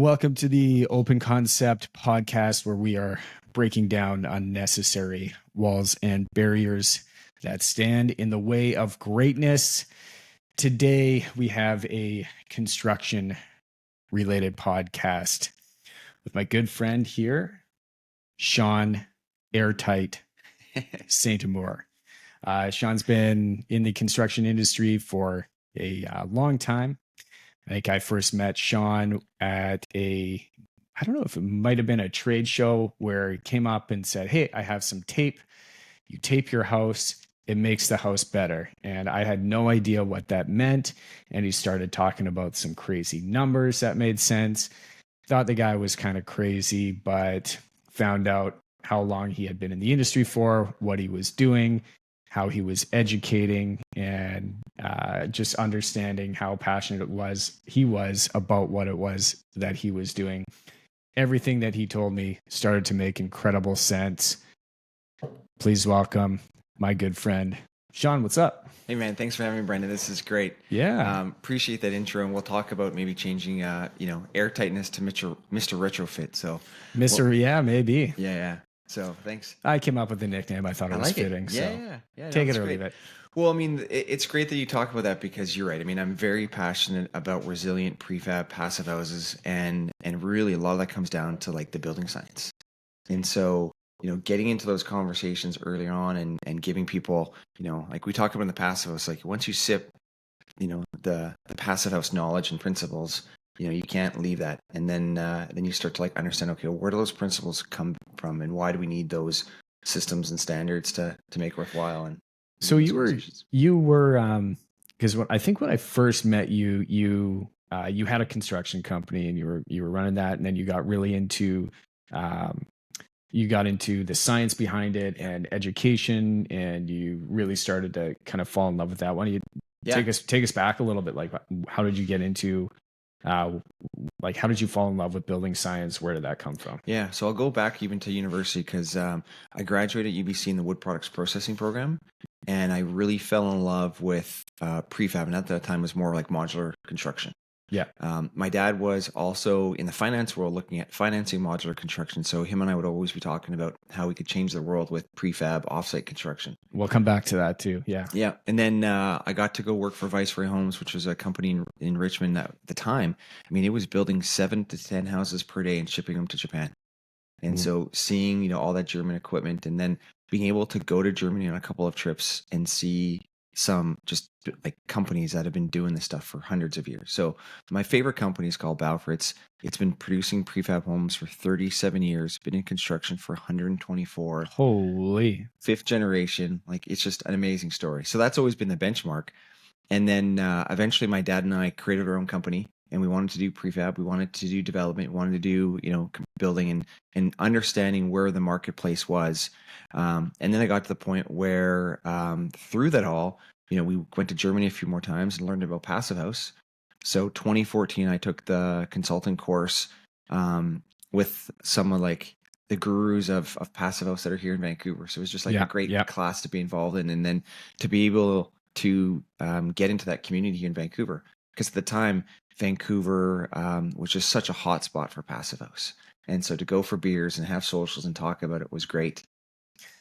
Welcome to the Open Concept podcast, where we are breaking down unnecessary walls and barriers that stand in the way of greatness. Today, we have a construction related podcast with my good friend here, Shaun Airtight Saint Amour. Shaun's been in the construction industry for a long time. I think I first met Shaun at I don't know if it might have been a trade show where he came up and said, "Hey, I have some tape. You tape your house, it makes the house better." And I had no idea what that meant. And he started talking about some crazy numbers that made sense. Thought the guy was kind of crazy, but found out how long he had been in the industry for, what he was doing, how he was educating, and just understanding how passionate he was about what it was that he was doing. Everything that he told me started to make incredible sense. Please welcome my good friend, Shaun. What's up? Hey man, thanks for having me, Brendan. This is great. Yeah. Appreciate that intro, and we'll talk about maybe changing, airtightness to Mr. Retrofit. So, Yeah, maybe. Yeah. So thanks. I came up with the nickname. I thought it was like fitting. It. Yeah. Yeah. Take it or leave it. Well, I mean, it's great that you talk about that because you're right. I mean, I'm very passionate about resilient prefab passive houses, and really a lot of that comes down to like the building science. And so, getting into those conversations early on and giving people, like we talked about in the passive house, like once you sip, the passive house knowledge and principles, you can't leave that. And then you start to like understand, okay, where do those principles come from, and why do we need those systems and standards to make worthwhile? And so you were because I think when I first met you, you had a construction company and you were running that, and then you got really into the science behind it and education, and you really started to kind of fall in love with that. Why don't you take us back a little bit? Like, how did you get into how did you fall in love with building science? Where did that come from? Yeah, so I'll go back even to university because I graduated at UBC in the wood products processing program, and I really fell in love with prefab, and at that time it was more like modular construction. Yeah. My dad was also in the finance world looking at financing modular construction. So him and I would always be talking about how we could change the world with prefab offsite construction. We'll come back to that too. Yeah. Yeah. And then I got to go work for Viceroy Homes, which was a company in Richmond at the time. I mean, it was building 7 to 10 houses per day and shipping them to Japan. And so seeing, all that German equipment, and then being able to go to Germany on a couple of trips and see some just like companies that have been doing this stuff for hundreds of years. So my favorite company is called Balfour. It's been producing prefab homes for 37 years, been in construction for 124. Holy. 5th generation. Like, it's just an amazing story. So that's always been the benchmark. And then eventually my dad and I created our own company, and we wanted to do prefab. We wanted to do development. We wanted to do, building and understanding where the marketplace was. And then I got to the point where through that all, we went to Germany a few more times and learned about Passive House. So 2014, I took the consulting course with some of like the gurus of Passive House that are here in Vancouver. So it was just like a great class to be involved in, and then to be able to get into that community here in Vancouver. Because at the time, Vancouver was just such a hot spot for Passive House. And so to go for beers and have socials and talk about it was great.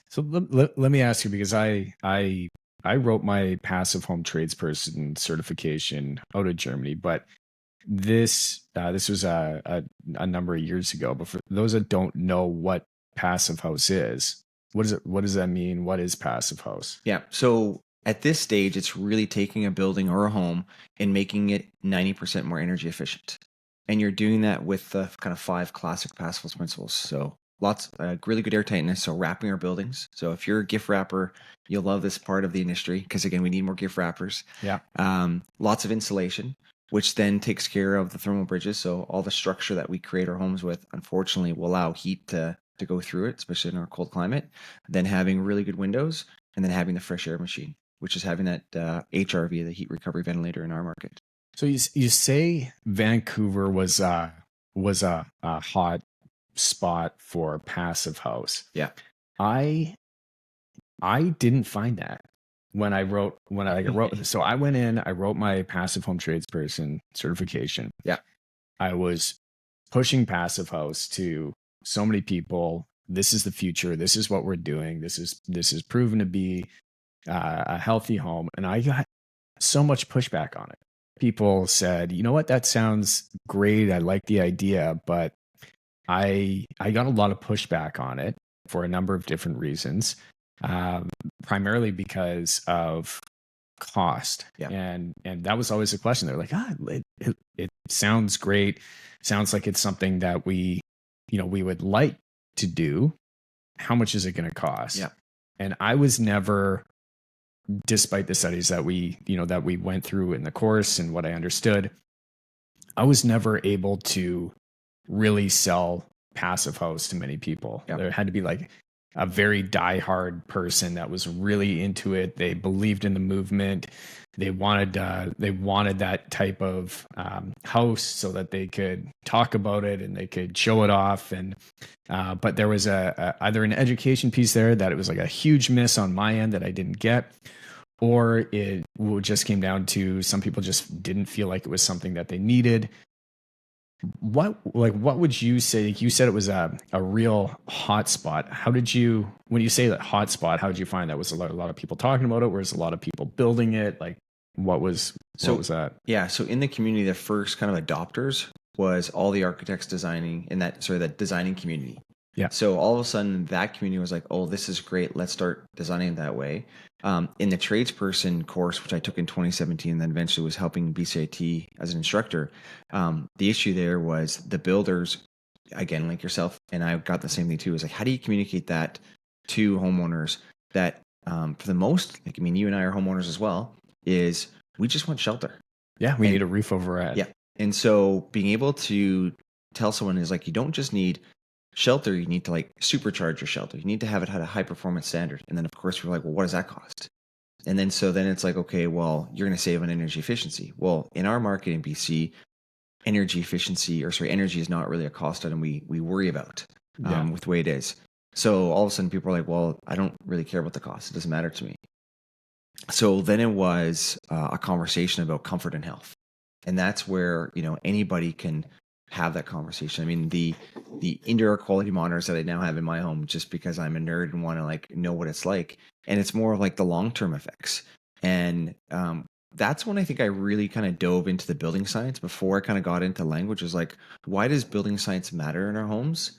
So let me ask you, because I wrote my passive home tradesperson certification out of Germany, but this was a number of years ago. But for those that don't know what Passive House is, what does that mean? What is Passive House? Yeah. So at this stage, it's really taking a building or a home and making it 90% more energy efficient. And you're doing that with the kind of 5 classic Passive House principles. So lots really good air tightness. So wrapping our buildings. So if you're a gift wrapper, you'll love this part of the industry because, again, we need more gift wrappers. Yeah. Lots of insulation, which then takes care of the thermal bridges. So all the structure that we create our homes with, unfortunately, will allow heat to go through it, especially in our cold climate. Then having really good windows, and then having the fresh air machine, which is having that HRV, the heat recovery ventilator, in our market. So you say Vancouver was a hot spot for Passive House. Yeah. I didn't find that when I wrote. So I went in, I wrote my passive home tradesperson certification. Yeah. I was pushing Passive House to so many people. This is the future. This is what we're doing. This is proven to be a healthy home. And I got so much pushback on it. People said, you know what, that sounds great. I like the idea, but I got a lot of pushback on it for a number of different reasons, primarily because of cost. Yeah. And that was always a question. They're like, it sounds great. Sounds like it's something that we would like to do. How much is it going to cost? Yeah. And I was never, despite the studies that we went through in the course and what I understood, I was never able to really sell Passive House to many people. Yep. There had to be like a very diehard person that was really into it. They believed in the movement. They wanted that type of house so that they could talk about it and they could show it off. And but there was either an education piece there that it was like a huge miss on my end that I didn't get, or it just came down to some people just didn't feel like it was something that they needed. What would you say? You said it was a real hot spot. When you say that hot spot, how did you find that? Was a lot of people talking about it? Was a lot of people building it? Like, what was that? Yeah. So in the community, the first kind of adopters was all the architects designing in that designing community. Yeah. So all of a sudden that community was like, oh, this is great. Let's start designing that way. In the tradesperson course, which I took in 2017, and then eventually was helping BCIT as an instructor, the issue there was the builders, again, like yourself, and I got the same thing too, is like, how do you communicate that to homeowners that for the most, like, I mean, you and I are homeowners as well, is we just want shelter. Yeah, we need a roof over our head. Yeah. And so being able to tell someone is like, you don't just need shelter, you need to like supercharge your shelter. You need to have it at a high performance standard. And then of course we're like, well, what does that cost? And then it's like, okay, well, you're going to save on energy efficiency. Well, in our market in BC, energy is not really a cost item we worry about with the way it is. So all of a sudden people are like, well, I don't really care about the cost. It doesn't matter to me. So then it was a conversation about comfort and health. And that's where, anybody can have that conversation. I mean, the indoor quality monitors that I now have in my home, just because I'm a nerd and want to like know what it's like. And it's more of like the long-term effects. And that's when I think I really kind of dove into the building science before I kind of got into language. Is like, why does building science matter in our homes?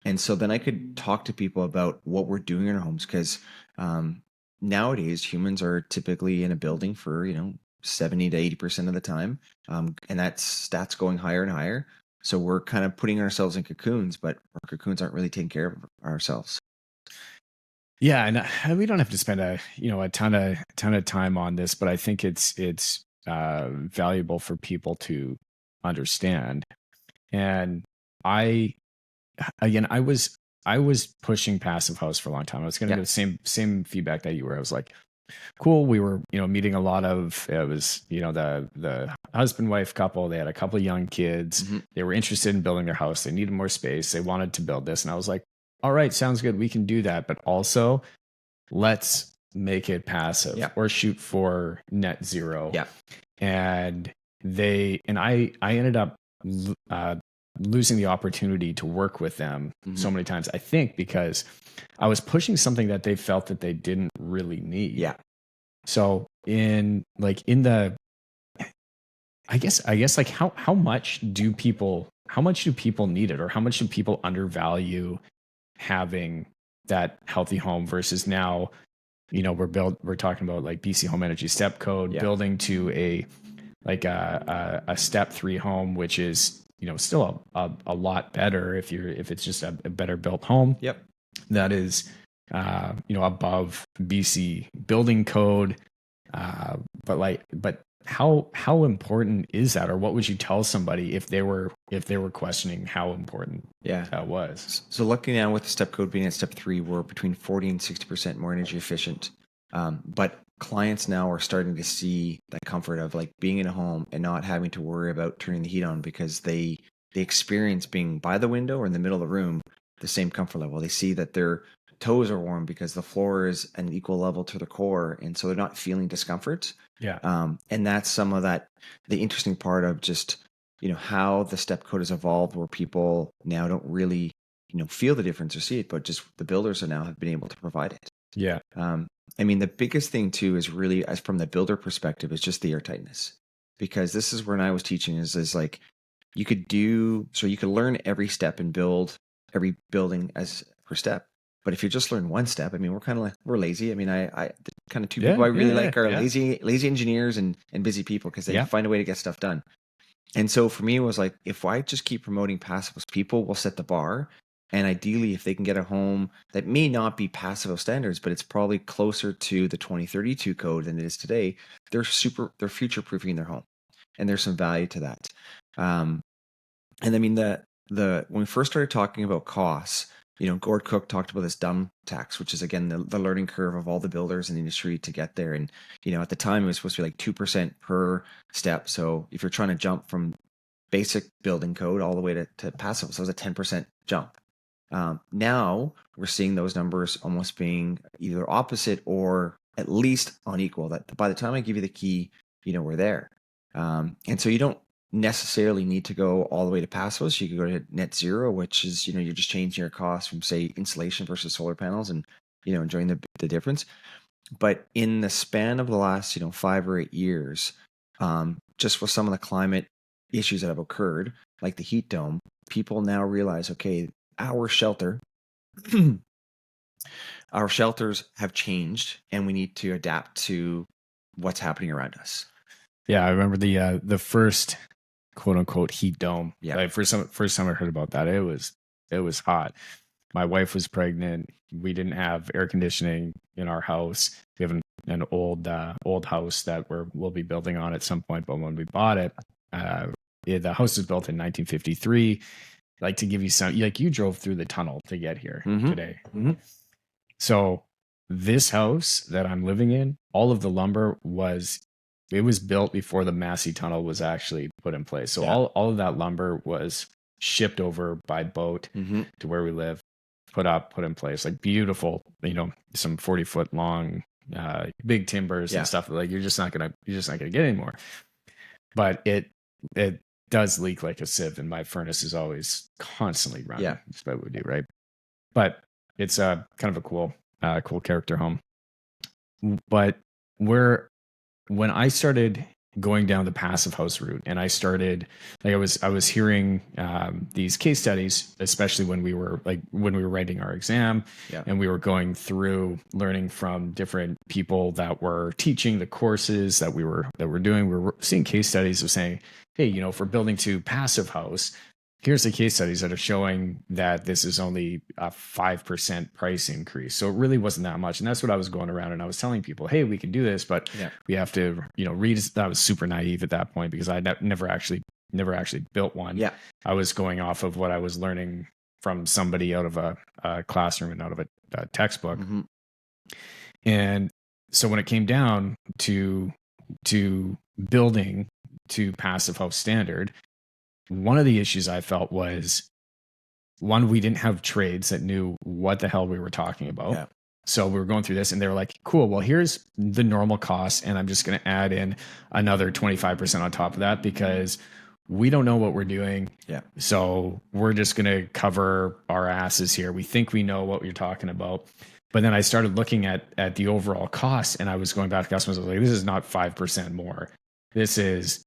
And so then I could talk to people about what we're doing in our homes, because nowadays humans are typically in a building for 70 to 80% of the time, and that's going higher and higher. So we're kind of putting ourselves in cocoons, but our cocoons aren't really taking care of ourselves. Yeah, and we don't have to spend a ton of time on this, but I think it's valuable for people to understand. And I was pushing Passive House for a long time. I was going to get the same feedback that you were. I was like, cool. We were, meeting a lot of, it was, the husband, wife couple. They had a couple of young kids. Mm-hmm. They were interested in building their house. They needed more space. They wanted to build this. And I was like, all right, sounds good. We can do that. But also let's make it passive or shoot for net zero. Yeah. And I ended up losing the opportunity to work with them so many times, I think, because I was pushing something that they felt that they didn't really need. Yeah. So I guess like how much do people need it, or how much do people undervalue having that healthy home versus now, we're talking about like BC Home Energy Step Code, building to a step 3 home, which is, still a lot better if it's just a better built home. Yep. That is, above BC building code. But how important is that, or what would you tell somebody if they were questioning how important that was? So looking now with the step code being at step 3, we're between 40 and 60% more energy efficient. But clients now are starting to see that comfort of like being in a home and not having to worry about turning the heat on, because they experience being by the window or in the middle of the room the same comfort level. They see that their toes are warm because the floor is an equal level to the core, and so they're not feeling discomfort. Yeah. And that's some of that, the interesting part of just how the step code has evolved, where people now don't really, feel the difference or see it, but just the builders are now have been able to provide it. Yeah. I mean, the biggest thing too is really, as from the builder perspective, is just the airtightness, because this is when I was teaching is like you could learn every step and build every building as per step. But if you just learn one step, I mean, we're lazy. I mean, the kind of two people I really like are lazy engineers and busy people, because they find a way to get stuff done. And so for me, it was like, if I just keep promoting passive house, people will set the bar. And ideally, if they can get a home that may not be passive house standards, but it's probably closer to the 2032 code than it is today, they're future proofing their home. And there's some value to that. And I mean, when we first started talking about costs, Gord Cook talked about this dumb tax, which is, again, the learning curve of all the builders in the industry to get there. And, at the time it was supposed to be like 2% per step. So if you're trying to jump from basic building code all the way to passive, so it was a 10% jump. Now we're seeing those numbers almost being either opposite or at least unequal. That by the time I give you the key, we're there. And so you don't necessarily need to go all the way to passive. So you could go to net zero, which is, you're just changing your cost from, say, insulation versus solar panels, and, enjoying the difference. But in the span of the last, 5 or 8 years, just with some of the climate issues that have occurred, like the heat dome, people now realize, okay, our shelters have changed, and we need to adapt to what's happening around us. Yeah, I remember the first quote unquote heat dome. Yeah. Like first time I heard about that, it was hot. My wife was pregnant. We didn't have air conditioning in our house. We have an old house that we'll be building on at some point. But when we bought it, the house was built in 1953. Like, to give you some, like, you drove through the tunnel to get here today. Mm-hmm. So this house that I'm living in, all of the lumber was built before the Massey Tunnel was actually put in place. So all of that lumber was shipped over by boat to where we live, put in place, like beautiful, some 40-foot long, big timbers and stuff. Like, you're just not gonna get anymore. But it does leak like a sieve, and my furnace is always constantly running. Yeah, that's what we do, right? But it's kind of a cool character home. But when I started going down the passive house route, and I started, like, I was hearing these case studies, especially when we were writing our exam, and we were going through learning from different people that were teaching the courses that we were doing. We were seeing case studies of saying, hey, for building to passive house, here's the case studies that are showing that this is only a 5% price increase. So it really wasn't that much. And that's what I was going around and I was telling people, hey, we can do this, but we have to, read. I was super naive at that point because I never actually built one. Yeah. I was going off of what I was learning from somebody out of a classroom and out of a textbook. Mm-hmm. And so when it came down to building to passive house standard, one of the issues I felt was, one, we didn't have trades that knew what the hell we were talking about. Yeah. So we were going through this and they were like, cool, well, here's the normal cost. And I'm just going to add in another 25% on top of that because we don't know what we're doing. Yeah. So we're just going to cover our asses here. We think we know what you're talking about. But then I started looking at the overall cost and I was going back to customers. I was like, this is not 5% more. This is,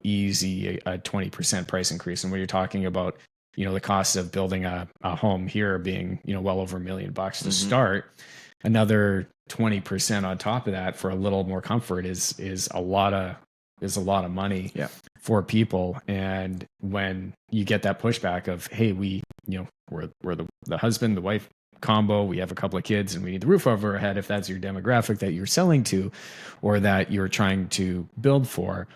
easy a 20% price increase. And when you're talking about, the cost of building a home here being, well over $1 million to start, another 20% on top of that for a little more comfort is a lot of money for people. And when you get that pushback of, hey, we're the husband, the wife combo, we have a couple of kids and we need the roof over our head, if that's your demographic that you're selling to or that you're trying to build for,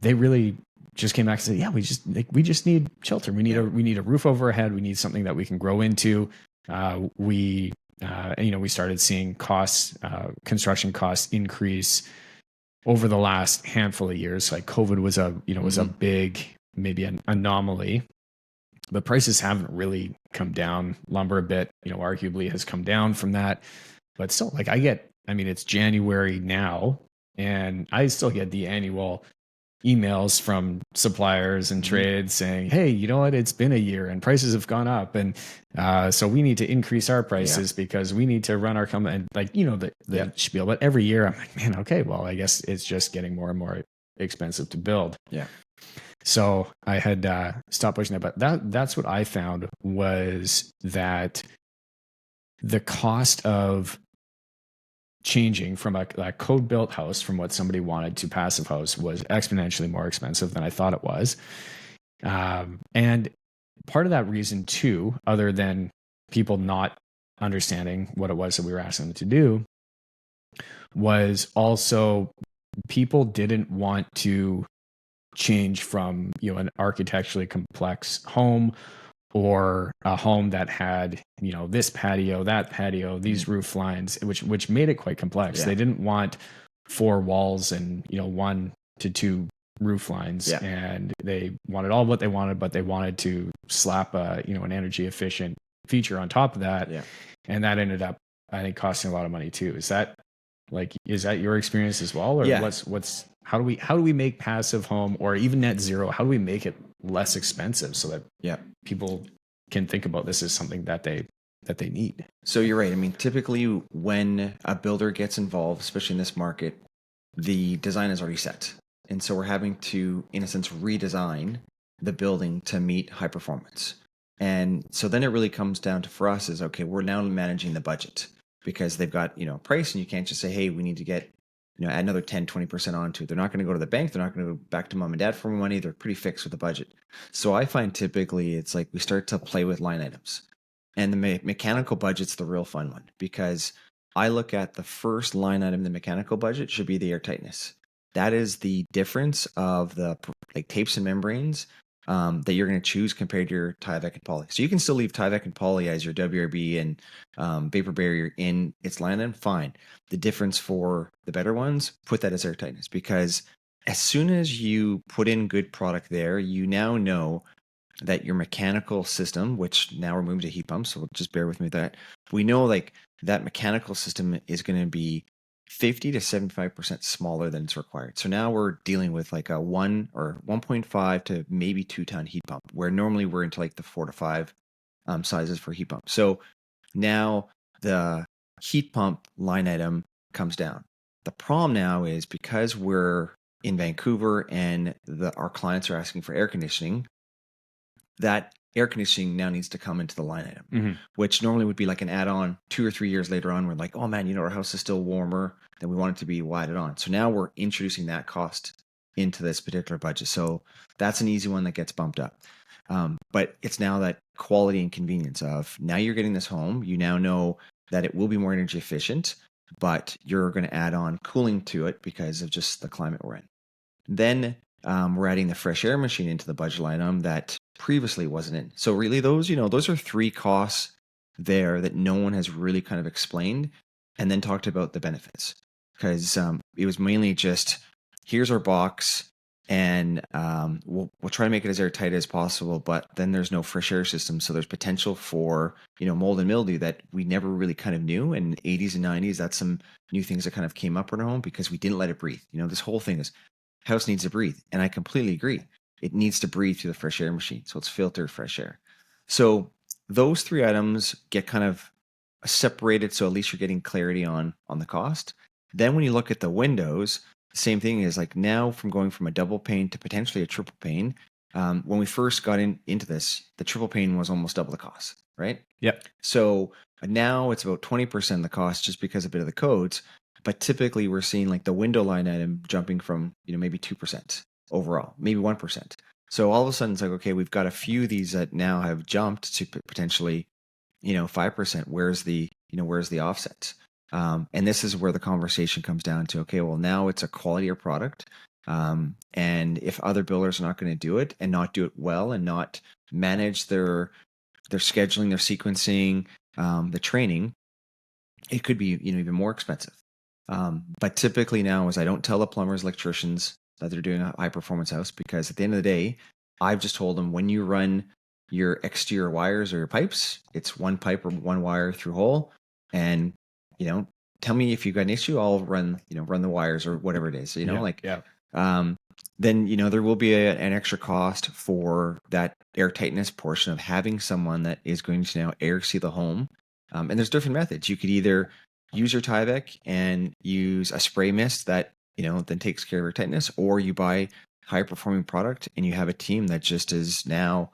they really just came back and said, yeah, we just need shelter. We need a roof over our head. We need something that we can grow into. We started seeing construction costs increase over the last handful of years. Like COVID was a big, maybe an anomaly, but prices haven't really come down. Lumber a bit, arguably has come down from that, but still, like, it's January now and I still get the annual, emails from suppliers and trades saying, hey, you know what, it's been a year and prices have gone up, and so we need to increase our prices because we need to run our company, and like, you know, the spiel. But every year I'm like, man, okay, well, I guess it's just getting more and more expensive to build. So I had stopped pushing that. But that's what I found, was that the cost of changing from a code built house, from what somebody wanted, to passive house was exponentially more expensive than I thought it was. And part of that reason too, other than people not understanding what it was that we were asking them to do, was also people didn't want to change from, you know, an architecturally complex home, or a home that had, you know, this patio, that patio, these roof lines, which made it quite complex. They didn't want 4 walls and, you know, 1 to 2 roof lines, and they wanted all what they wanted, but they wanted to slap a, you know, an energy efficient feature on top of that. And that ended up, I think, costing a lot of money too. Is that your experience as well? Or how do we make passive home, or even net zero, how do we make it less expensive so that people can think about this as something that they need? So you're right. I mean, typically when a builder gets involved, especially in this market, the design is already set. And so we're having to, in a sense, redesign the building to meet high performance. And so then it really comes down to, for us, is, okay, we're now managing the budget, because they've got, you know, a price, and you can't just say, hey, we need to get, you know, add another 10, 20% onto it. They're not going to go to the bank. They're not going to go back to mom and dad for more money. They're pretty fixed with the budget. So I find typically it's like we start to play with line items, and the mechanical budget's the real fun one, because I look at the first line item in the mechanical budget should be the air tightness. That is the difference of the like tapes and membranes that you're going to choose compared to your Tyvek and poly. So you can still leave Tyvek and poly as your WRB and vapor barrier in its line item, fine. The difference for the better ones, put that as air tightness, because as soon as you put in good product there, you now know that your mechanical system, which now we're moving to heat pumps, so just bear with me with that. We know like that mechanical system is going to be 50 to 75% smaller than it's required. So now we're dealing with like a 1 or 1.5 to maybe 2 ton heat pump, where normally we're into like the 4 to 5 sizes for heat pump. So now the heat pump line item comes down. The problem now is, because we're in Vancouver and our clients are asking for air conditioning, that air conditioning now needs to come into the line item, which normally would be like an add-on 2 or 3 years later on. We're like, oh man, you know, our house is still warmer than we want it to be. Why add it on? So now we're introducing that cost into this particular budget. So that's an easy one that gets bumped up. But it's now that quality and convenience of, now you're getting this home. You now know that it will be more energy efficient, but you're going to add on cooling to it because of just the climate we're in. Then we're adding the fresh air machine into the budget item that previously wasn't in. So really those are 3 costs there that no one has really kind of explained and then talked about the benefits, because it was mainly just, here's our box, and we'll try to make it as airtight as possible, but then there's no fresh air system, so there's potential for, you know, mold and mildew that we never really kind of knew. In the 80s and 90s, that's some new things that kind of came up in our home because we didn't let it breathe. You know, this whole thing is, house needs to breathe, and I completely agree. It needs to breathe through the fresh air machine, so it's filtered fresh air. So those 3 items get kind of separated, so at least you're getting clarity on the cost. Then when you look at the windows, same thing is like, now from going from a double pane to potentially a triple pane. When we first got into this, the triple pane was almost double the cost, right? Yep. So now it's about 20% of the cost, just because a bit of the codes. But typically we're seeing like the window line item jumping from, you know, maybe 2% overall, maybe 1%. So all of a sudden it's like, okay, we've got a few of these that now have jumped to potentially, you know, 5%. Where's the offset? And this is where the conversation comes down to, okay, well, now it's a qualitier product. And if other builders are not going to do it, and not do it well, and not manage their scheduling, their sequencing, the training, it could be, you know, even more expensive. But typically now is, I don't tell the plumbers, electricians that they're doing a high performance house, because at the end of the day, I've just told them, when you run your exterior wires or your pipes, it's 1 pipe or 1 wire through hole. And, you know, tell me if you've got an issue, I'll run the wires or whatever it is, you know, then there will be an extra cost for that air tightness portion of having someone that is going to now air seal the home. And there's different methods. You could either use your Tyvek and use a spray mist that then takes care of air tightness, or you buy high performing product and you have a team that just is now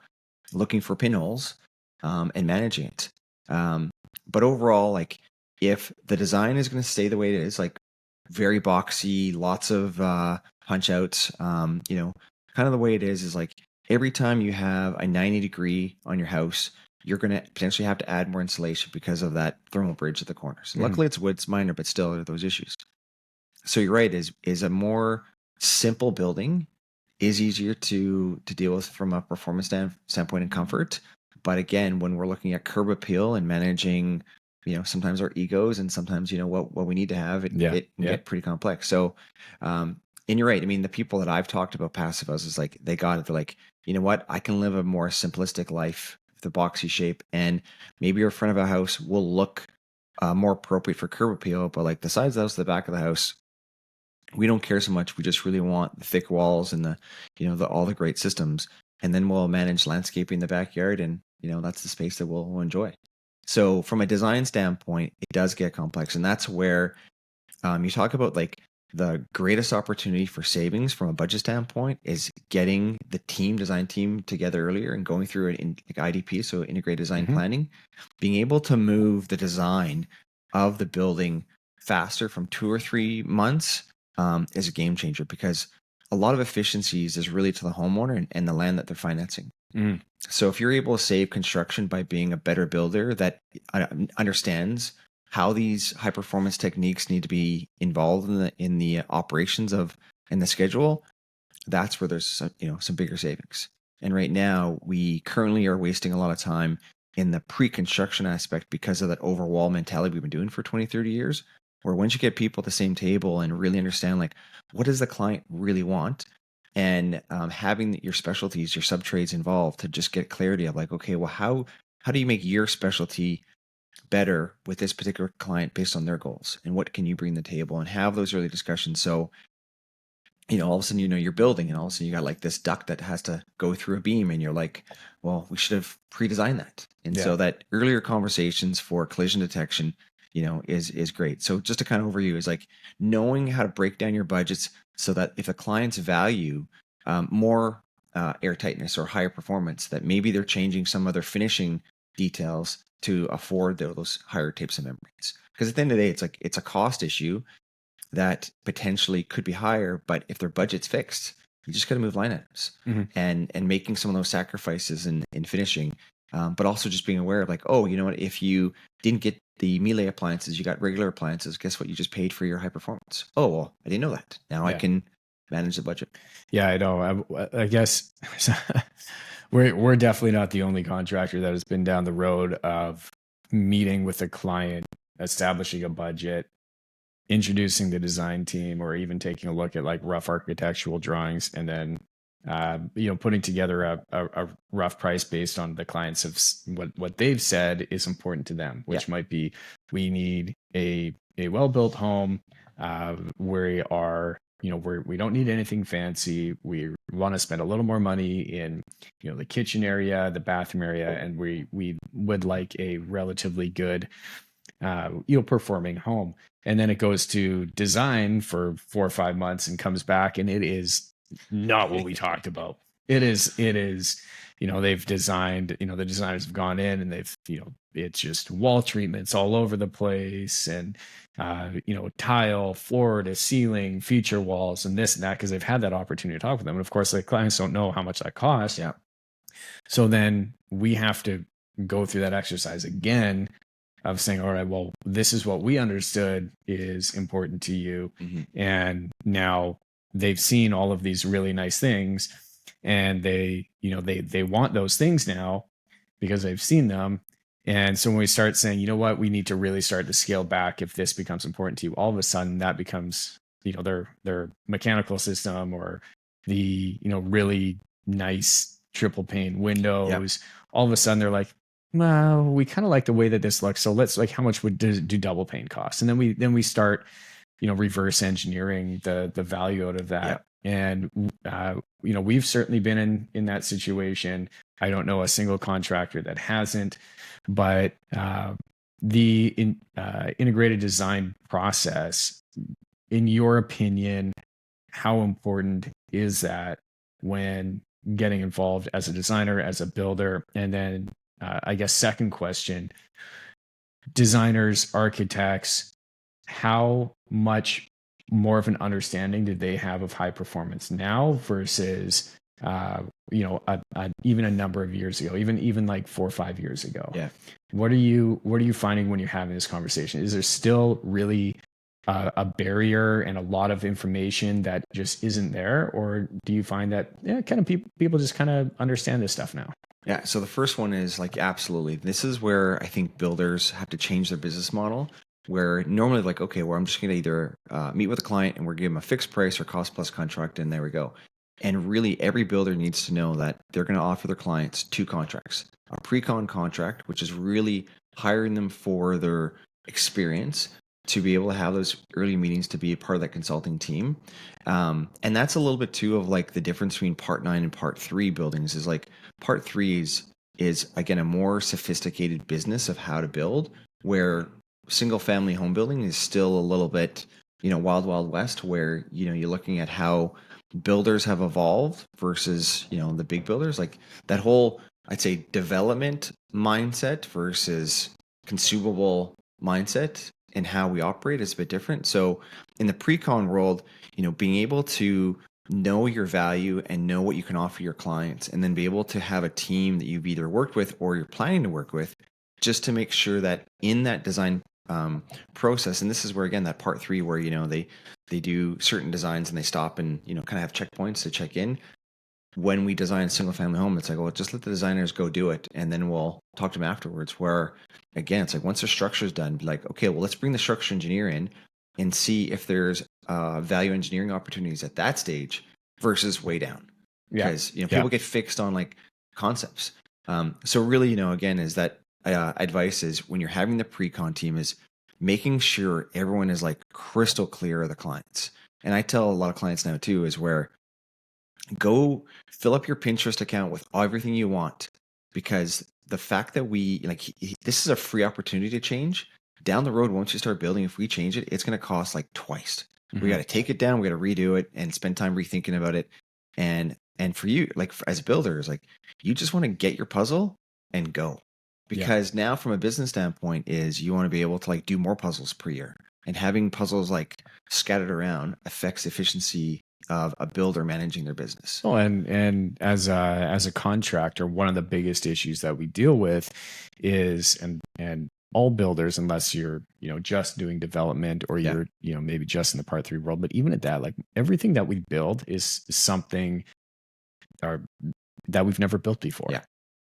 looking for pinholes and managing it. But overall, like if the design is going to stay the way it is, like very boxy, lots of punch outs, kind of the way it is like every time you have a 90-degree on your house, you're going to potentially have to add more insulation because of that thermal bridge at the corners. Luckily, it's wood, it's minor, but still there are those issues. So you're right, is a more simple building is easier to deal with from a performance standpoint and comfort. But again, when we're looking at curb appeal and managing, sometimes our egos and sometimes, what we need to have, it can get pretty complex. So, and you're right. I mean, the people that I've talked about Passive House is like, they got it. They're like, you know what? I can live a more simplistic life, the boxy shape, and maybe your front of a house will look more appropriate for curb appeal, but like the sides of the house, the back of the house, we don't care so much. We just really want the thick walls and the all the great systems, and then we'll manage landscaping in the backyard, and that's the space that we'll enjoy. So from a design standpoint, it does get complex, and that's where you talk about like the greatest opportunity for savings from a budget standpoint is getting the design team together earlier and going through it in like IDP, so integrated design planning, being able to move the design of the building faster from 2 or 3 months is a game changer, because a lot of efficiencies is really to the homeowner and the land that they're financing. So if you're able to save construction by being a better builder that understands how these high performance techniques need to be involved in the operations of and the schedule, that's where there's some bigger savings. And right now we currently are wasting a lot of time in the pre-construction aspect because of that overwall mentality we've been doing for 20, 30 years, where once you get people at the same table and really understand like what does the client really want, and having your specialties, your sub-trades involved to just get clarity of like, okay, well, how do you make your specialty better with this particular client based on their goals, and what can you bring to the table, and have those early discussions. So all of a sudden you're building, and all of a sudden you got like this duct that has to go through a beam, and you're like, well, we should have pre-designed that. And so that earlier conversations for collision detection is great. So just to kind of overview is like knowing how to break down your budgets so that if the clients value more air tightness or higher performance, that maybe they're changing some other finishing details to afford those higher types of membranes. Because at the end of the day, it's like it's a cost issue that potentially could be higher, but if their budget's fixed, you just got to move line items and making some of those sacrifices in finishing. But also just being aware of like, oh, you know what, if you didn't get the Miele appliances, you got regular appliances, guess what? You just paid for your high performance. Oh, well, I didn't know that. Now I can manage the budget. Yeah, I know. I guess we're definitely not the only contractor that has been down the road of meeting with a client, establishing a budget, introducing the design team, or even taking a look at like rough architectural drawings, and then putting together a rough price based on the clients of what they've said is important to them, which might be, we need a well-built home. We don't need anything fancy. We want to spend a little more money in, the kitchen area, the bathroom area, and we would like a relatively good, performing home. And then it goes to design for 4 or 5 months and comes back, and it is not what we talked about. It is, they've designed, the designers have gone in and they've, it's just wall treatments all over the place, and, tile, floor to ceiling, feature walls, and this and that, because they've had that opportunity to talk with them. And of course, the clients don't know how much that costs. Yeah. So then we have to go through that exercise again of saying, all right, well, this is what we understood is important to you. And now they've seen all of these really nice things, and they want those things now because they've seen them. And so when we start saying, you know what, we need to really start to scale back if this becomes important to you, all of a sudden that becomes, their mechanical system, or the, really nice triple pane windows. All of a sudden they're like, well, we kind of like the way that this looks. So let's, like, how much would do double pane cost? And then we start, reverse engineering the value out of that And we've certainly been in that situation. I don't know a single contractor that hasn't, but the integrated design process, in your opinion, how important is that when getting involved as a designer, as a builder? And then I guess second question, designers, architects, how much more of an understanding did they have of high performance now versus even a number of years ago, even like 4 or 5 years ago? Yeah. What are you finding when you're having this conversation? Is there still really a barrier and a lot of information that just isn't there, or do you find that kind of people just kind of understand this stuff now? Yeah. So the first one is like, absolutely. This is where I think builders have to change their business model, where normally like, okay, well, I'm just going to either meet with a client and we're giving them a fixed price or cost plus contract, and there we go. And really every builder needs to know that they're going to offer their clients 2 contracts: a pre-con contract, which is really hiring them for their experience to be able to have those early meetings, to be a part of that consulting team. And that's a little bit too of like the difference between part 9 and part 3 buildings is like part 3 is again a more sophisticated business of how to build, where single family home building is still a little bit, wild west, where you're looking at how builders have evolved versus the big builders, like that whole, I'd say, development mindset versus consumable mindset, and how we operate is a bit different. So in the pre-con world, being able to know your value and know what you can offer your clients, and then be able to have a team that you've either worked with or you're planning to work with, just to make sure that in that design process, and this is where again that part 3 where they do certain designs and they stop and kind of have checkpoints to check in. When we design a single family home, it's like, well, just let the designers go do it, and then we'll talk to them afterwards. Where again, it's like once the structure is done, like, okay, well, let's bring the structure engineer in and see if there's value engineering opportunities at that stage versus way down. Because people get fixed on like concepts. So really, again, is that advice is when you're having the pre-con team is making sure everyone is like crystal clear of the clients. And I tell a lot of clients now too, is where go fill up your Pinterest account with everything you want, because the fact that this is a free opportunity to change down the road. Once you start building, if we change it, it's going to cost like twice. Mm-hmm. We got to take it down, we got to redo it and spend time rethinking about it. And for you, like as builders, like you just want to get your puzzle and go, because now from a business standpoint is you want to be able to like do more puzzles per year, and having puzzles like scattered around affects efficiency of a builder managing their business. Oh, and as a contractor, one of the biggest issues that we deal with is, and all builders, unless you're just doing development or you're maybe just in the part 3 world, but even at that, like everything that we build is something that we've never built before. Yeah.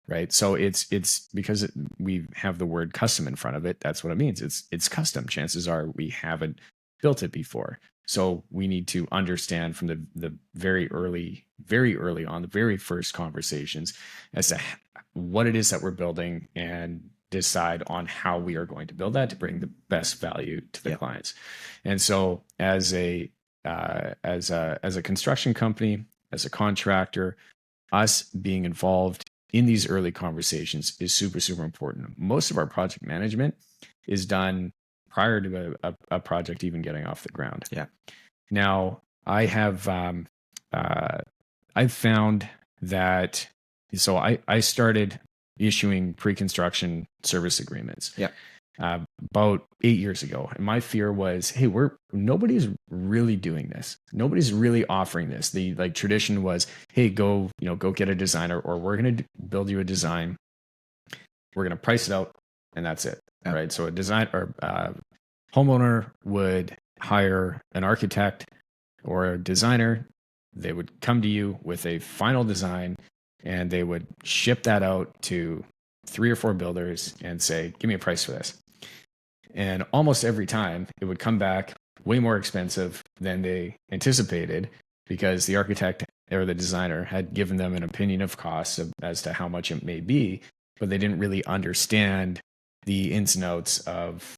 Right. So it's because we have the word custom in front of it. That's what it means. It's custom. Chances are we haven't built it before. So we need to understand from the very early on, the very first conversations, as to what it is that we're building, and decide on how we are going to build that to bring the best value to the clients. And so as a construction company, as a contractor, us being involved in these early conversations is super, super important. Most of our project management is done prior to a project even getting off the ground. Yeah. Now I have, I've found that, so I started issuing pre-construction service agreements. Yeah. About 8 years ago. And my fear was, hey, nobody's really doing this. Nobody's really offering this. The tradition was, hey, go get a designer, or we're going to build you a design. We're going to price it out, and that's it. Yeah. Right. So a homeowner would hire an architect or a designer. They would come to you with a final design, and they would ship that out to 3 or 4 builders and say, give me a price for this. And almost every time it would come back way more expensive than they anticipated, because the architect or the designer had given them an opinion of costs as to how much it may be, but they didn't really understand the ins and outs of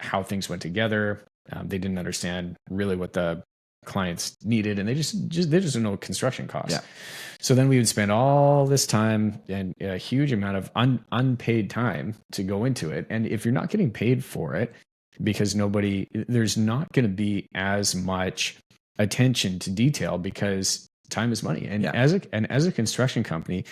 how things went together. They didn't understand really what the clients needed, and they just know construction costs. Yeah. So then we would spend all this time and a huge amount of unpaid time to go into it. And if you're not getting paid for it, because there's not going to be as much attention to detail, because time is money. And as a construction company,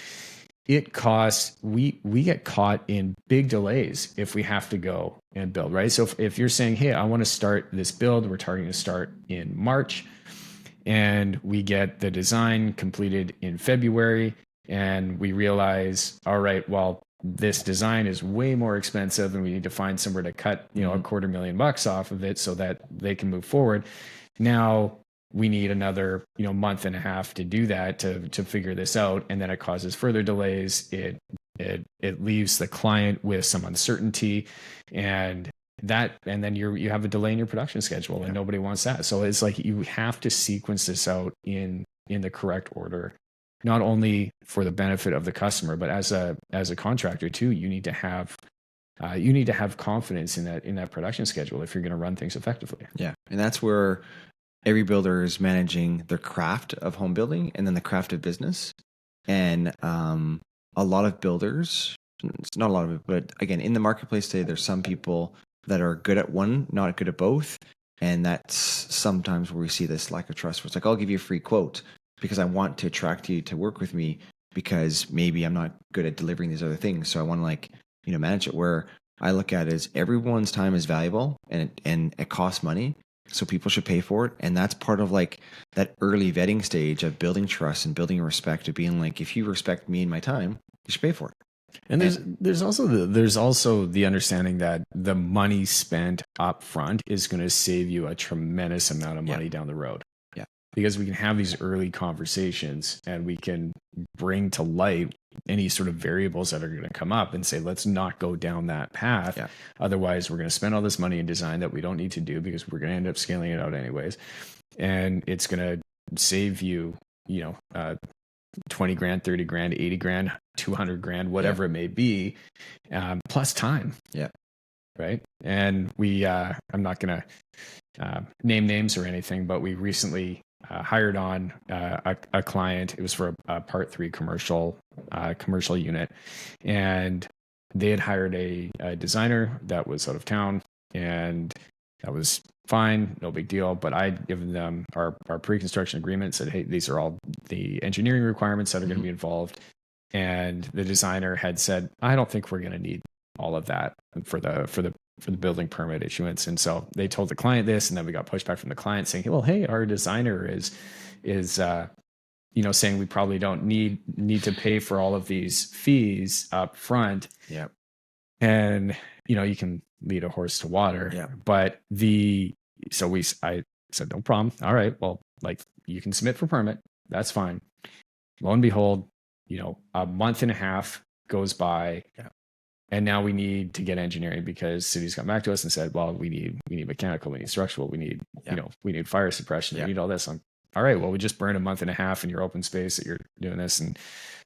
it costs, we get caught in big delays if we have to go and build, right? So if you're saying, hey, I want to start this build, we're targeting to start in March, and we get the design completed in February, and we realize, all right, well, this design is way more expensive and we need to find somewhere to cut, $250,000 off of it so that they can move forward. Now we need another, month and a half to do that, to figure this out. And then it causes further delays. It leaves the client with some uncertainty, and then you have a delay in your production schedule, and nobody wants that. So it's like, you have to sequence this out in the correct order, not only for the benefit of the customer, but as a contractor too. You need to have confidence in that production schedule if you're going to run things effectively. Yeah. And that's where every builder is managing their craft of home building and then the craft of business. And a lot of builders, it's not a lot of it, but again, in the marketplace today, there's some people that are good at one, not good at both. And that's sometimes where we see this lack of trust, where it's like, I'll give you a free quote because I want to attract you to work with me, because maybe I'm not good at delivering these other things. So I want to manage it. Where I look at it as everyone's time is valuable, and it costs money. So people should pay for it. And that's part of that early vetting stage of building trust and building respect, of being like, if you respect me and my time, you should pay for it. And there's also the understanding that the money spent up front is going to save you a tremendous amount of money down the road. Yeah. Because we can have these early conversations, and we can bring to light any sort of variables that are going to come up, and say, let's not go down that path. Yeah. Otherwise, we're going to spend all this money in design that we don't need to do, because we're going to end up scaling it out anyways. And it's going to save you, 20 grand, 30 grand, 80 grand, 200 grand, whatever it may be, plus time. Yeah. Right. And I'm not going to name names or anything, but we recently hired on a client. It was for a Part 3 commercial unit, and they had hired a designer that was out of town, and that was fine, no big deal. But I'd given them our pre-construction agreement, said, hey, these are all the engineering requirements that are going to be involved. And the designer had said, I don't think we're going to need all of that for the building permit issuance. And so they told the client this, and then we got pushback from the client saying, well, hey, our designer is saying we probably don't need to pay for all of these fees up front. Yeah. And you can lead a horse to water. Yeah. But I said, no problem. All right, well, you can submit for permit. That's fine. Lo and behold, a month and a half goes by. Yeah. And now we need to get engineering, because cities got back to us and said, well, we need mechanical, we need structural, we need, we need fire suppression, we need all this. All right, well, we just burned a month and a half in your open space that you're doing this. And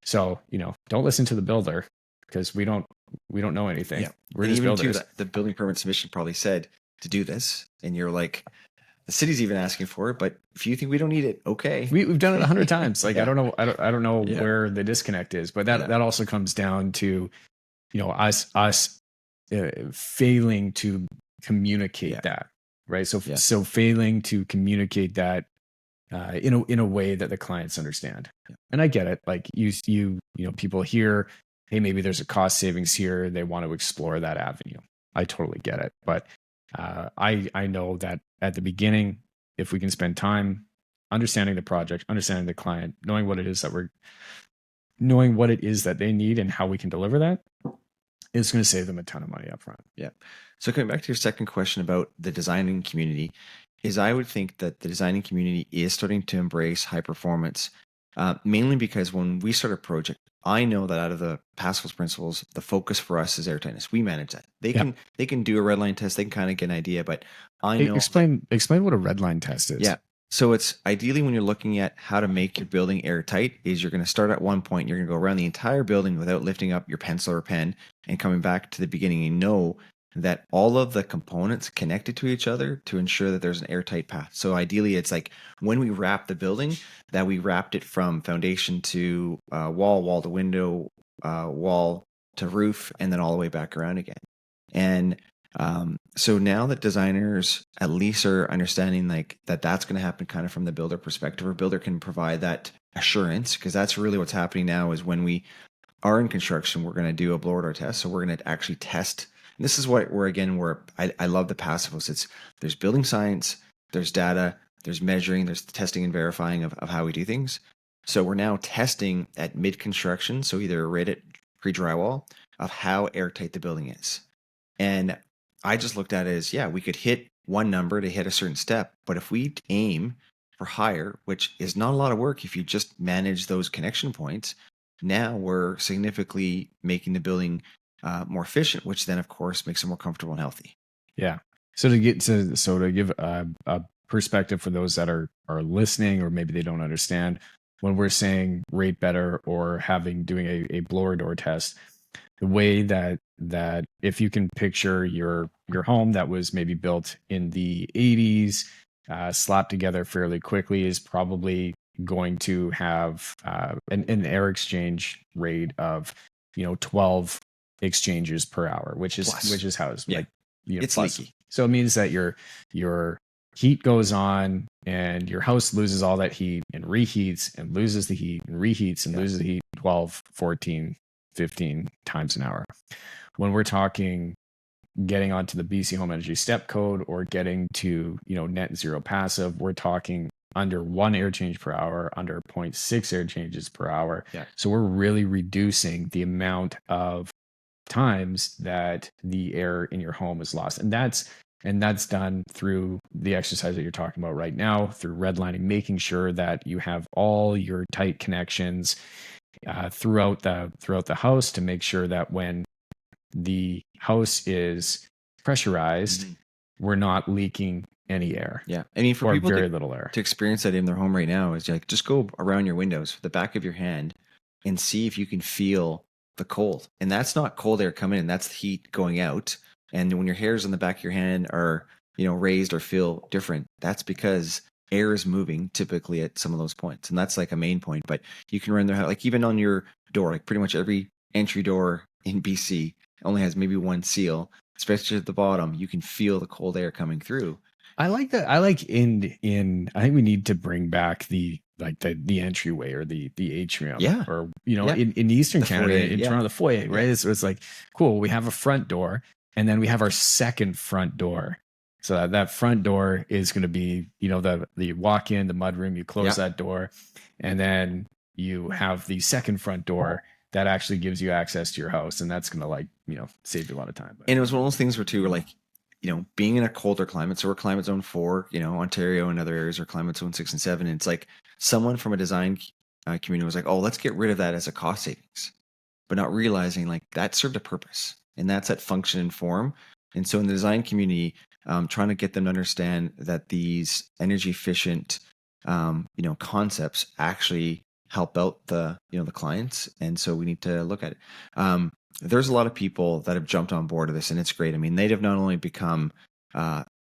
so, don't listen to the builder, because we don't know anything. Yeah. We're just builders. The building permit submission probably said to do this, and you're like, the city's even asking for it, but if you think we don't need it, okay. We've done it 100 times. I don't know. I don't know where the disconnect is, but that also comes down to, us failing to communicate that, right? So failing to communicate that in a way that the clients understand. Yeah. And I get it. People hear, hey, maybe there's a cost savings here. They want to explore that avenue. I totally get it. But I know that at the beginning, if we can spend time understanding the project, understanding the client, knowing what it is that they need and how we can deliver that, it's going to save them a ton of money up front. Yeah. So coming back to your second question about the designing community, is I would think that the designing community is starting to embrace high performance, mainly because when we start a project, I know that out of the Passive House principles, the focus for us is airtightness. We manage that. They can do a red line test. They can kind of get an idea, but I know. Explain what a red line test is. Yeah. So it's ideally when you're looking at how to make your building airtight, is you're going to start at one point. You're going to go around the entire building without lifting up your pencil or pen and coming back to the beginning. You know that all of the components connected to each other to ensure that there's an airtight path. So ideally, it's like when we wrap the building, that we wrapped it from foundation to wall to window, wall to roof, and then all the way back around again. And so now that designers at least are understanding like that's going to happen kind of from the builder perspective, or builder can provide that assurance, because that's really what's happening now is when we are in construction, we're going to do a blower door test. So we're going to actually test. And this is where I love the Passive House. There's building science, there's data, there's measuring, there's testing and verifying of how we do things. So we're now testing at mid-construction, so either right at pre-drywall, of how airtight the building is. And I just looked at it as, yeah, we could hit one number to hit a certain step, but if we aim for higher, which is not a lot of work if you just manage those connection points, now we're significantly making the building more efficient, which then, of course, makes it more comfortable and healthy. Yeah. So to give a perspective for those that are listening, or maybe they don't understand, when we're saying rate better or doing a blower door test, the way that if you can picture your home that was maybe built in the 80s, slapped together fairly quickly, is probably going to have an air exchange rate of 12 exchanges per hour, which is how it's like it's plus. leaky. So it means that your heat goes on and your house loses all that heat and reheats and loses the heat and reheats and loses the heat 12, 14, 15 times an hour. When we're talking getting onto the BC Home Energy Step Code or getting to net zero passive, we're talking under 1 air change per hour, under 0.6 air changes per hour. Yeah. So we're really reducing the amount of times that the air in your home is lost. And that's done through the exercise that you're talking about right now, through redlining, making sure that you have all your tight connections throughout the house, to make sure that when the house is pressurized, we're not leaking any air. Yeah. I mean, for people very little air to experience that in their home right now, is like, just go around your windows with the back of your hand and see if you can feel the cold. And that's not cold air coming in, that's the heat going out. And when your hairs on the back of your hand are, raised or feel different, that's because air is moving typically at some of those points. And that's like a main point. But you can run there, like even on your door, like pretty much every entry door in BC only has maybe one seal, especially at the bottom. You can feel the cold air coming through. I like that. I like I think we need to bring back the entryway or the atrium. Yeah. Or, in Eastern Canada, foyer, in Toronto, the foyer, right? So it's like, cool, we have a front door, and then we have our second front door. So that front door is going to be, the walk in, the mudroom, you close that door, and then you have the second front door that actually gives you access to your house. And that's going to save you a lot of time. And it was one of those things where too, we're like, being in a colder climate, so we're climate zone 4, Ontario and other areas are climate zone 6 and 7. And it's like someone from a design community was like, oh, let's get rid of that as a cost savings, but not realizing like that served a purpose, and that's that function and form. And so in the design community, trying to get them to understand that these energy efficient, concepts actually help out the clients. And so we need to look at it. There's a lot of people that have jumped on board of this, and it's great. I mean, they have not only become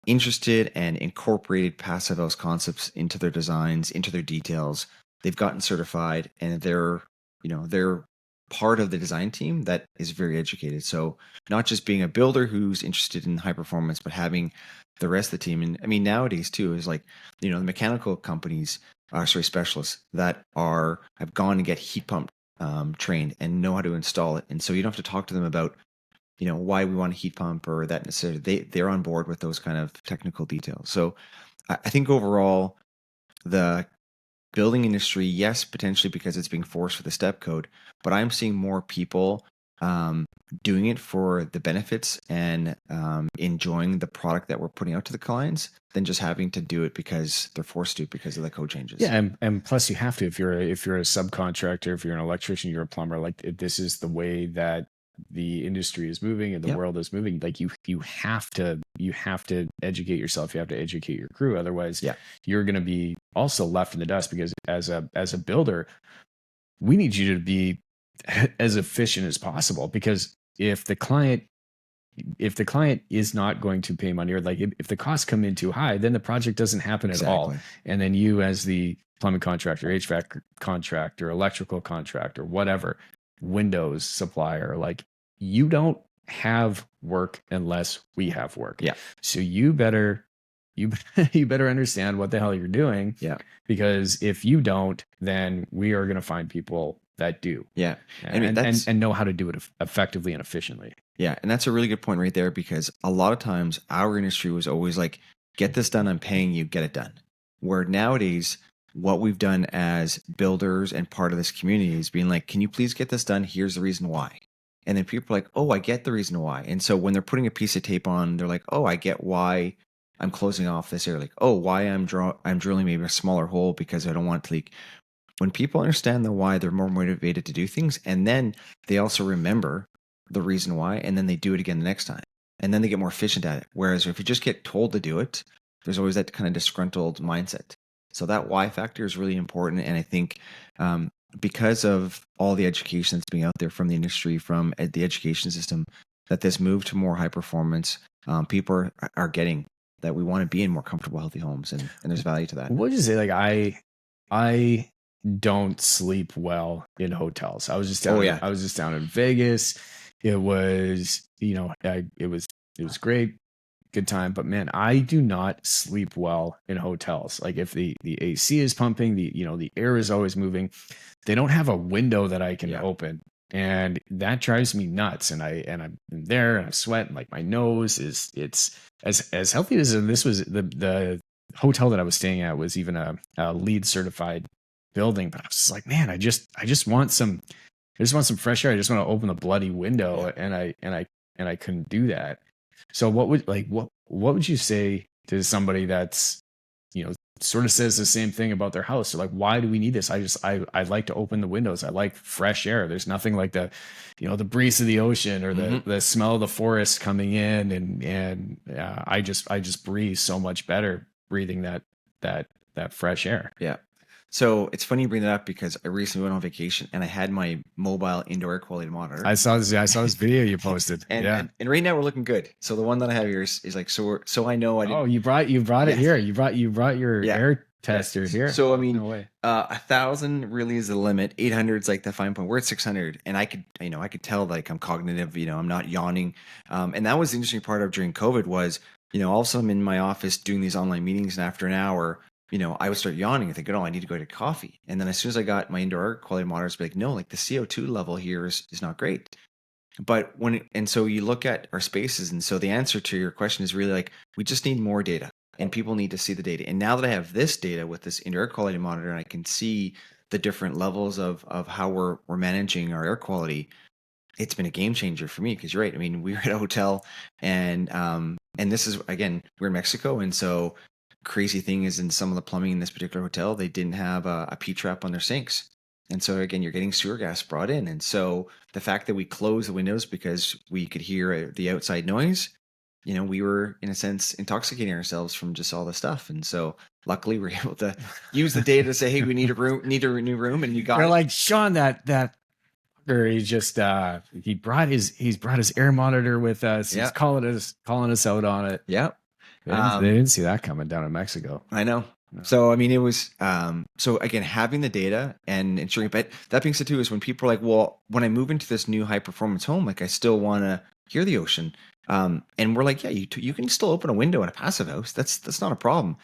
interested and incorporated Passive House concepts into their designs, into their details. They've gotten certified, and they're part of the design team that is very educated. So not just being a builder who's interested in high performance, but having the rest of the team. And I mean, nowadays too, is like, the mechanical companies specialists that have gone and get heat pump trained and know how to install it. And so you don't have to talk to them about, why we want a heat pump or that necessarily. They're on board with those kind of technical details. So I think overall, the building industry, yes, potentially because it's being forced with the step code, but I'm seeing more people doing it for the benefits and enjoying the product that we're putting out to the clients than just having to do it because they're forced to because of the code changes. Yeah, and plus you have to, if you're a subcontractor, if you're an electrician, you're a plumber, like this is the way that the industry is moving and the world is moving. Like you have to educate yourself. You have to educate your crew. Otherwise, you're going to be also left in the dust, because as a builder, we need you to be as efficient as possible, because if the client if the client is not going to pay money, or like if the costs come in too high, then the project doesn't happen at all. And then you, as the plumbing contractor, HVAC contractor, electrical contractor, whatever, windows supplier, like you don't have work unless we have work. Yeah. So you better you better understand what the hell you're doing. Yeah. Because if you don't, then we are going to find people that do. Yeah. And know how to do it effectively and efficiently. Yeah. And that's a really good point right there, because a lot of times our industry was always like, get this done, I'm paying you, get it done. Where nowadays, what we've done as builders and part of this community is being like, can you please get this done? Here's the reason why. And then people are like, oh, I get the reason why. And so when they're putting a piece of tape on, they're like, oh, I get why I'm closing off this area. Like, oh, why I'm drilling maybe a smaller hole because I don't want it to leak. When people understand the why, they're more motivated to do things. And then they also remember the reason why, and then they do it again the next time. And then they get more efficient at it. Whereas if you just get told to do it, there's always that kind of disgruntled mindset. So that why factor is really important. And I think because of all the education that's being out there from the industry, from the education system, that this move to more high performance, people are getting that we want to be in more comfortable, healthy homes. And there's value to that. What would you say? Like I don't sleep well in hotels. I was just down, I was just down in Vegas. It was, it was great. Good time, but man, I do not sleep well in hotels. Like if the AC is pumping, the air is always moving. They don't have a window that I can open, and that drives me nuts. And I'm there and I sweat, and like my nose it's as healthy as this was. The hotel that I was staying at was even a LEED certified building, but I was just like, man, I just want some fresh air. I just want to open the bloody window, and I couldn't do that. So what would you say to somebody that's, sort of says the same thing about their house? So like, why do we need this? I like to open the windows. I like fresh air. There's nothing like the breeze of the ocean or the smell of the forest coming in. And I just breathe so much better breathing that fresh air. Yeah. So it's funny you bring that up, because I recently went on vacation and I had my mobile indoor air quality monitor. I saw this video you posted. and right now we're looking good. So the one that I have here is like, so I know I didn't. Oh, you brought it here. You brought your air tester here. So I mean, 1,000 really is the limit. 800 is like the fine point. We're at 600, and I could tell like I'm cognitive. I'm not yawning. And that was the interesting part of during COVID was, all of a sudden I'm in my office doing these online meetings, and after an hour, I would start yawning and think, oh, I need to go get coffee. And then as soon as I got my indoor air quality monitors, be like, no, like the CO2 level here is not great. But so you look at our spaces. And so the answer to your question is really like, we just need more data, and people need to see the data. And now that I have this data with this indoor air quality monitor, and I can see the different levels of how we're managing our air quality, it's been a game changer for me. Because you're right. I mean, we were at a hotel, and this is, again, we're in Mexico. And so crazy thing is, in some of the plumbing in this particular hotel, they didn't have a P-trap on their sinks. And so again, you're getting sewer gas brought in. And so the fact that we closed the windows because we could hear the outside noise, we were in a sense intoxicating ourselves from just all the stuff. And so luckily we're able to use the data to say, hey, we need a new room. And you got You're like, Shaun, that he just he brought his air monitor with us. He's calling us out on it. Yeah. They didn't see that coming down in Mexico. I know. No. So, I mean, it was, so again, having the data and ensuring, but that being said too, is when people are like, well, when I move into this new high performance home, like I still want to hear the ocean. And we're like, yeah, you can still open a window in a passive house. That's not a problem.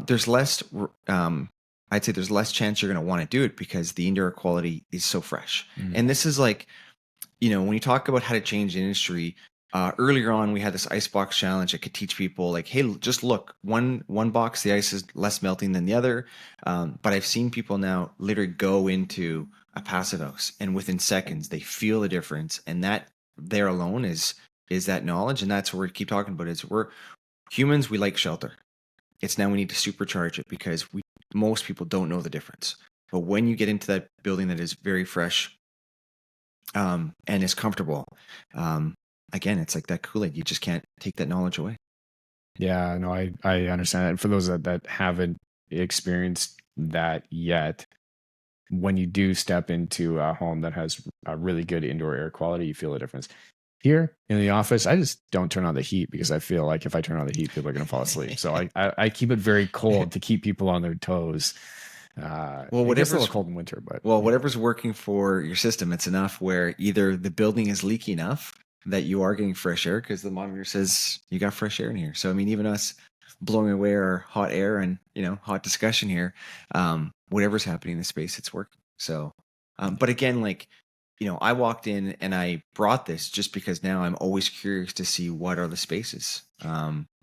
There's less, I'd say there's less chance you're going to want to do it because the indoor quality is so fresh. And this is like, when you talk about how to change the industry, earlier on, we had this ice box challenge. I could teach people like, hey, just look, one box, the ice is less melting than the other. But I've seen people now literally go into a passive house, and within seconds they feel the difference. And that there alone is that knowledge. And that's what we keep talking about. We're humans. We like shelter. It's now we need to supercharge it because most people don't know the difference. But when you get into that building that is very fresh, and is comfortable, again, it's like that Kool-Aid. You just can't take that knowledge away. Yeah, no, I understand that. And for those that haven't experienced that yet, when you do step into a home that has a really good indoor air quality, you feel a difference. Here in the office, I just don't turn on the heat because I feel like if I turn on the heat, people are going to fall asleep. So I keep it very cold to keep people on their toes. Well, It gets a whatever's little cold in winter, but well, whatever's working for your system, it's enough where either the building is leaky enough that you are getting fresh air because the monitor says you got fresh air in here. So I mean, even us blowing away our hot air and hot discussion here, whatever's happening in the space, it's working. So, but again, like I walked in and I brought this just because now I'm always curious to see what are the spaces,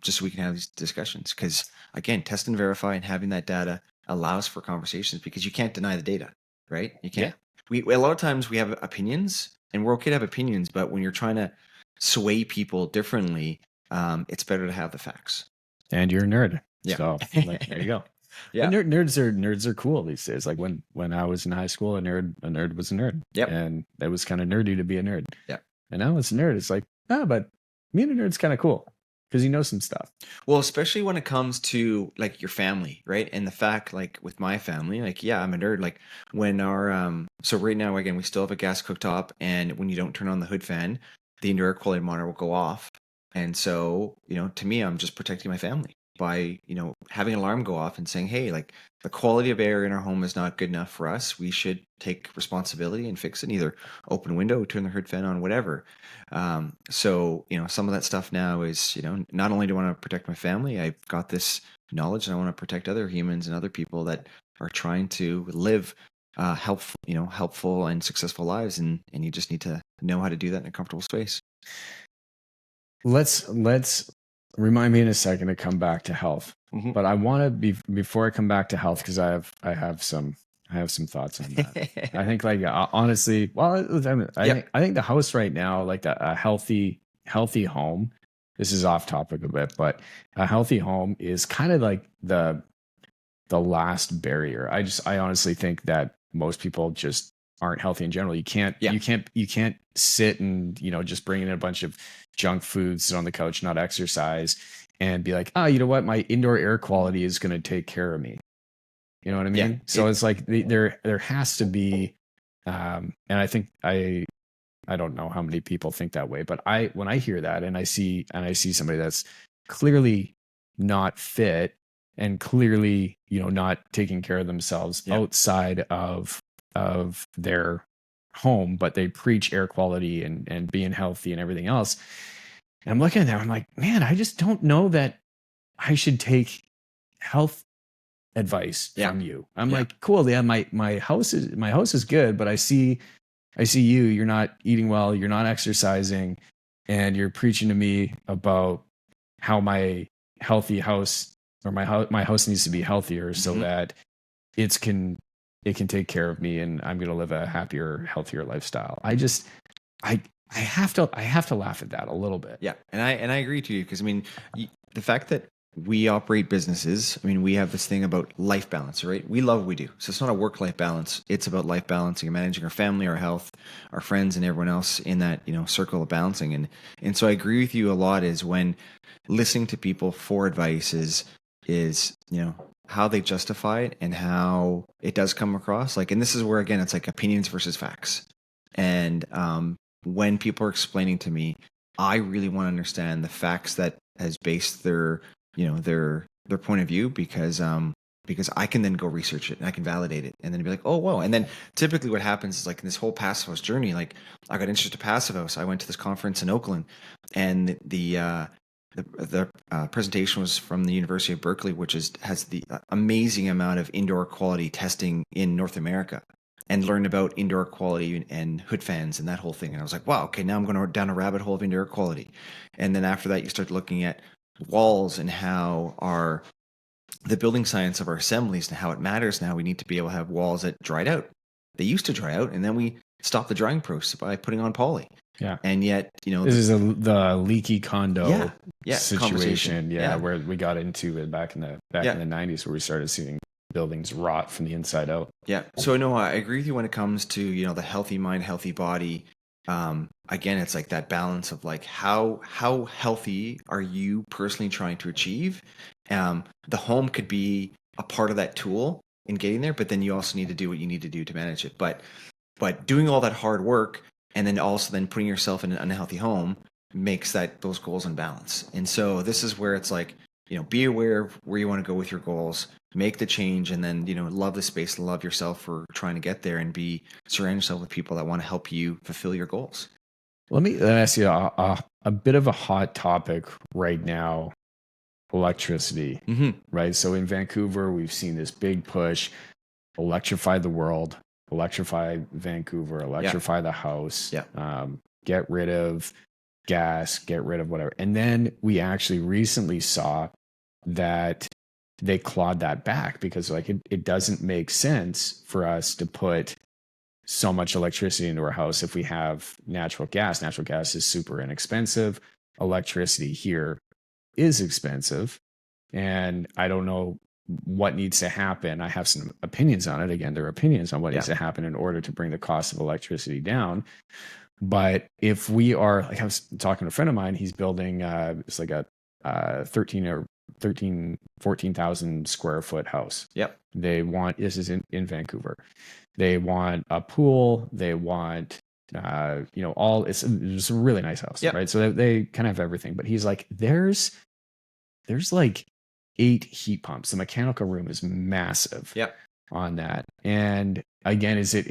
just so we can have these discussions. Because again, test and verify and having that data allows for conversations because you can't deny the data, right? You can't. Yeah. A lot of times we have opinions, and we're okay to have opinions, but when you're trying to sway people differently, it's better to have the facts. And you're a nerd. Yeah. So there you go. Yeah. But nerds are cool these days. Like when I was in high school, a nerd was a nerd. Yep. And it was kind of nerdy to be a nerd. Yeah. And now it's a nerd. It's like, but being a nerd's kind of cool because you know some stuff. Well, especially when it comes to like your family, right? And the fact, like with my family, like, yeah, I'm a nerd. Like when so right now, again, we still have a gas cooktop, and when you don't turn on the hood fan, the indoor air quality monitor will go off. And so, to me, I'm just protecting my family by, having an alarm go off and saying, hey, like the quality of air in our home is not good enough for us. We should take responsibility and fix it, either open a window, turn the hood fan on, whatever. So, some of that stuff now is, not only do I want to protect my family, I've got this knowledge and I want to protect other humans and other people that are trying to live helpful and successful lives. And you just need to know how to do that in a comfortable space. Let's remind me in a second to come back to health. Mm-hmm. But I want to be before I come back to health, because I have some thoughts on that. I think like honestly, well, I think the house right now, like a healthy home. This is off topic a bit, but a healthy home is kind of like the last barrier. I honestly think that most people just aren't healthy in general. You can't sit and just bring in a bunch of junk food, sit on the couch, not exercise, and be like, you know what, my indoor air quality is going to take care of me. You know what I mean? Yeah. So it's like there has to be, and I think I don't know how many people think that way, but when I hear that and I see somebody that's clearly not fit and clearly not taking care of themselves outside of their home, but they preach air quality and being healthy and everything else. And I'm looking at that, I'm like, man, I just don't know that I should take health advice from you. I'm like, cool, yeah, my house is good, but I see you're not eating well, you're not exercising, and you're preaching to me about how my healthy house or my house needs to be healthier so that it can take care of me and I'm going to live a happier, healthier lifestyle. I have to laugh at that a little bit. Yeah. And I agree to you because I mean, the fact that we operate businesses, I mean, we have this thing about life balance, right? We love what we do. So it's not a work-life balance. It's about life balancing and managing our family, our health, our friends, and everyone else in that, circle of balancing. And so I agree with you a lot is when listening to people for advice is, how they justify it and how it does come across. Like, and this is where, again, it's like opinions versus facts. And when people are explaining to me, I really want to understand the facts that has based their point of view because I can then go research it and I can validate it and then be like, oh, whoa. And then typically what happens is like in this whole Passive House journey, like I got interested in Passive House. I went to this conference in Oakland and the presentation was from the University of Berkeley, which has the amazing amount of indoor quality testing in North America, and learned about indoor quality and hood fans and that whole thing. And I was like, wow, okay, now I'm going down a rabbit hole of indoor quality. And then after that, you start looking at walls and how the building science of our assemblies and how it matters now. We need to be able to have walls that dried out. They used to dry out, and then we stopped the drying process by putting on poly. Yeah. And yet, this is the leaky condo situation. Yeah, where we got into it back in the 90s, where we started seeing buildings rot from the inside out. Yeah. So no, I agree with you when it comes to, the healthy mind, healthy body. Again, it's like that balance of like how healthy are you personally trying to achieve? The home could be a part of that tool in getting there, but then you also need to do what you need to do to manage it. But doing all that hard work, and then also then putting yourself in an unhealthy home makes those goals unbalanced. And so this is where it's like, be aware of where you want to go with your goals, make the change, and then, love the space, love yourself for trying to get there, and surround yourself with people that want to help you fulfill your goals. Let me ask you a bit of a hot topic right now, electricity, right? So in Vancouver, we've seen this big push, electrify the world, electrify Vancouver, electrify the house, get rid of gas, get rid of whatever. And then we actually recently saw that they clawed that back because like it doesn't make sense for us to put so much electricity into our house if we have natural gas. Natural gas is super inexpensive. Electricity here is expensive. And I don't know what needs to happen. I have some opinions on it. Again, there are opinions on what needs to happen in order to bring the cost of electricity down. But if we are, like I was talking to a friend of mine, he's building it's like a 14,000 square foot house. Yep. They want, this is in Vancouver. They want a pool. They want, it's a really nice house, right? So they kind of have everything. But he's like, there's like 8 heat pumps. The mechanical room is massive on that. And again, is it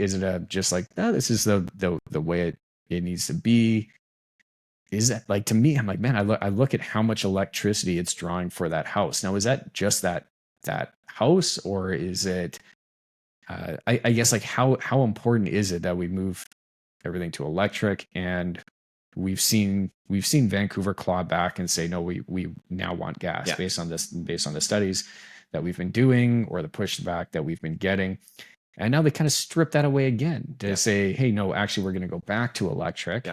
just like, no, this is the way it needs to be? Is that like, to me, I'm like, man, I look at how much electricity it's drawing for that house. Now, is that just that house, or is it, I guess, like how important is it that we move everything to electric? And we've seen Vancouver claw back and say, no, we now want gas based on the studies that we've been doing, or the pushback that we've been getting. And now they kind of strip that away again to say, hey, no, actually, we're going to go back to electric.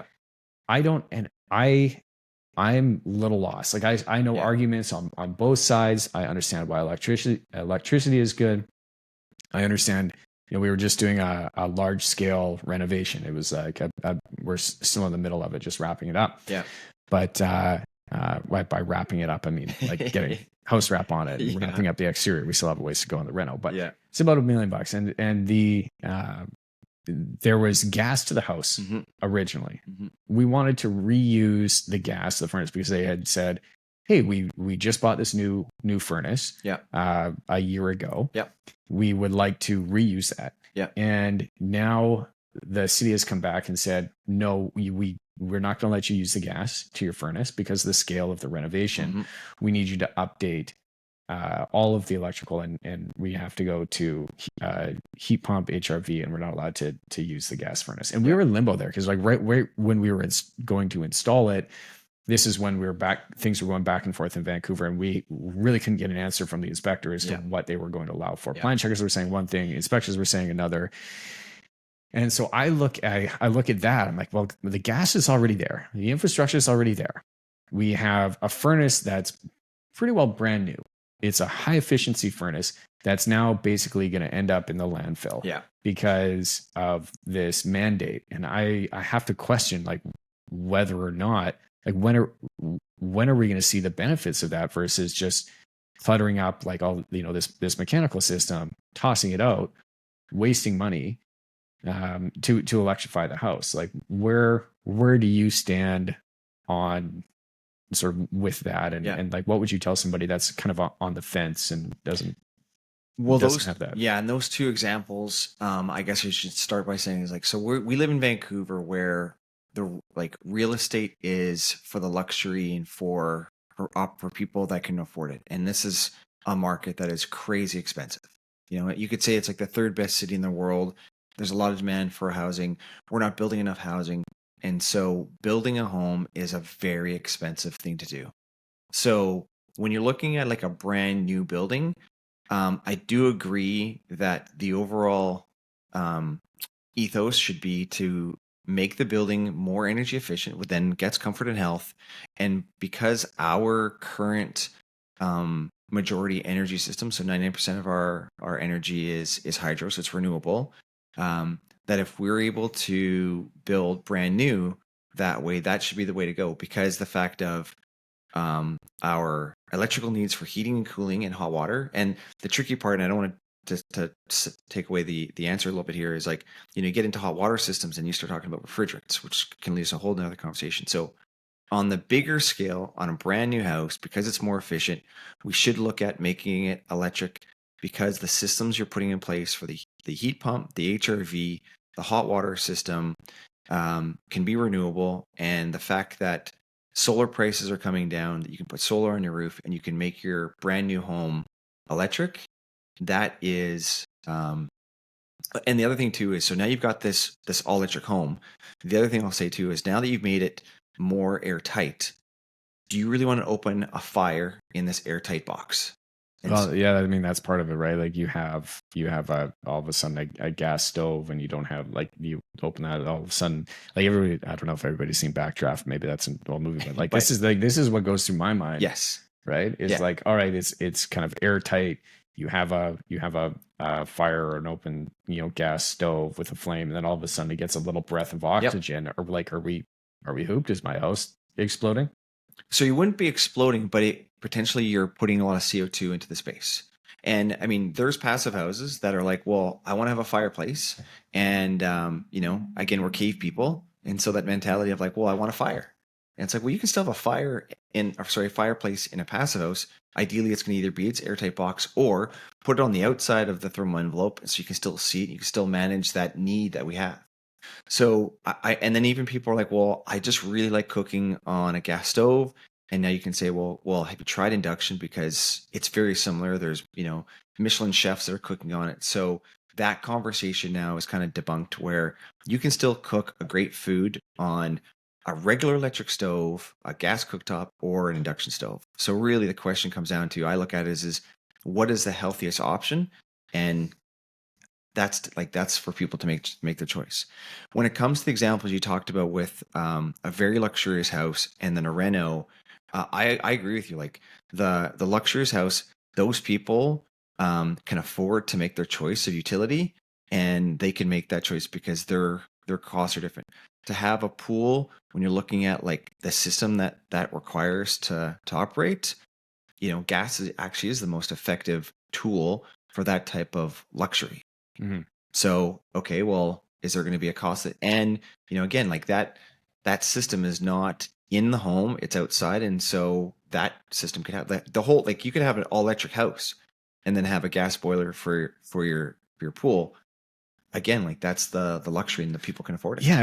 I'm a little lost. Like I know arguments on both sides. I understand why electricity is good. I understand, we were just doing a large scale renovation. It was like we're still in the middle of it, just wrapping it up. Yeah. But by wrapping it up, I mean like getting house wrap on it, and wrapping up the exterior. We still have a ways to go on the reno, but it's about $1 million. And the there was gas to the house originally. We wanted to reuse the gas, the furnace, because they had said, hey, we just bought this new furnace a year ago. We would like to reuse that. And now the city has come back and said, no, we're not going to let you use the gas to your furnace because of the scale of the renovation. We need you to update all of the electrical, and we have to go to heat pump, HRV, and we're not allowed to use the gas furnace. And we were in limbo there because like right when we were going to install it, this is when things were going back and forth in Vancouver, and we really couldn't get an answer from the inspector as to what they were going to allow for. Plan checkers were saying one thing, inspectors were saying another. And so I look at that. I'm like, well, the gas is already there. The infrastructure is already there. We have a furnace that's pretty well brand new. It's a high efficiency furnace that's now basically going to end up in the landfill because of this mandate. And I have to question like whether or not, like when are we going to see the benefits of that versus just cluttering up like all, this mechanical system, tossing it out, wasting money to electrify the house. Like where do you stand on sort of with that, and like what would you tell somebody that's kind of on the fence and doesn't have that? And those two examples, I guess I should start by saying is like, so we live in Vancouver where the like real estate is for the luxury and for people that can afford it, and this is a market that is crazy expensive. You could say it's like the 3rd best city in the world. There's a lot of demand for housing. We're not building enough housing. And so building a home is a very expensive thing to do. So when you're looking at like a brand new building, I do agree that the overall ethos should be to make the building more energy efficient, which then gets comfort and health. And because our current majority energy system, so 99% of our energy is hydro, so it's renewable, that if we're able to build brand new that way, that should be the way to go, because the fact of our electrical needs for heating and cooling and hot water, and the tricky part, and I don't want to take away the answer a little bit here is like, you get into hot water systems and you start talking about refrigerants, which can lead us a whole nother conversation. So on the bigger scale, on a brand new house, because it's more efficient, we should look at making it electric, because the systems you're putting in place for the heat pump, the HRV, the hot water system can be renewable. And the fact that solar prices are coming down, that you can put solar on your roof and you can make your brand new home electric, that is and the other thing too is, so now you've got this all electric home. The other thing I'll say too is, now that you've made it more airtight, do you really want to open a fire in this airtight box? Well, yeah, I mean, that's part of it, right? Like you have all of a sudden a gas stove, and you don't have, like, you open that, all of a sudden, like, everybody, I don't know if everybody's seen Backdraft, maybe that's an old movie, but like, this is what goes through my mind. Yes. Right. It's like, all right, it's kind of airtight. You have a fire or an open, gas stove with a flame, and then all of a sudden it gets a little breath of oxygen. Or like, are we hooped? Is my house exploding? So you wouldn't be exploding, but potentially you're putting a lot of CO2 into the space. And I mean, there's passive houses that are like, well, I want to have a fireplace. And, again, we're cave people. And so that mentality of like, well, I want a fire. And it's like, well, you can still have a fireplace in a passive house. Ideally, it's going to either be its airtight box or put it on the outside of the thermal envelope, so you can still see it. You can still manage that need that we have. So and then even people are like, well, I just really like cooking on a gas stove. And now you can say, well, have you tried induction? Because it's very similar. There's, Michelin chefs that are cooking on it. So that conversation now is kind of debunked, where you can still cook a great food on a regular electric stove, a gas cooktop, or an induction stove. So really the question comes down to, I look at it is what is the healthiest option? And that's for people to make their choice. When it comes to the examples you talked about with a very luxurious house and then a reno, I agree with you. Like the luxurious house, those people can afford to make their choice of utility, and they can make that choice because their costs are different. To have a pool, when you're looking at like the system that requires to operate, gas actually is the most effective tool for that type of luxury. Mm-hmm. So, okay, well, is there going to be a cost and, again, like that system is not in the home, it's outside. And so that system could have the whole, like you could have an all electric house and then have a gas boiler for your pool. Again, like that's the luxury, and the people can afford it. Yeah.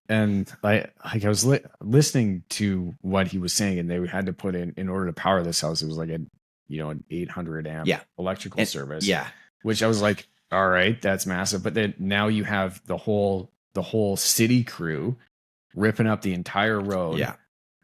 And I was listening to what he was saying, and they had to put in order to power this house, it was like an 800 amp electrical service. Yeah. Which I was like, all right, that's massive. But then now you have the whole city crew ripping up the entire road,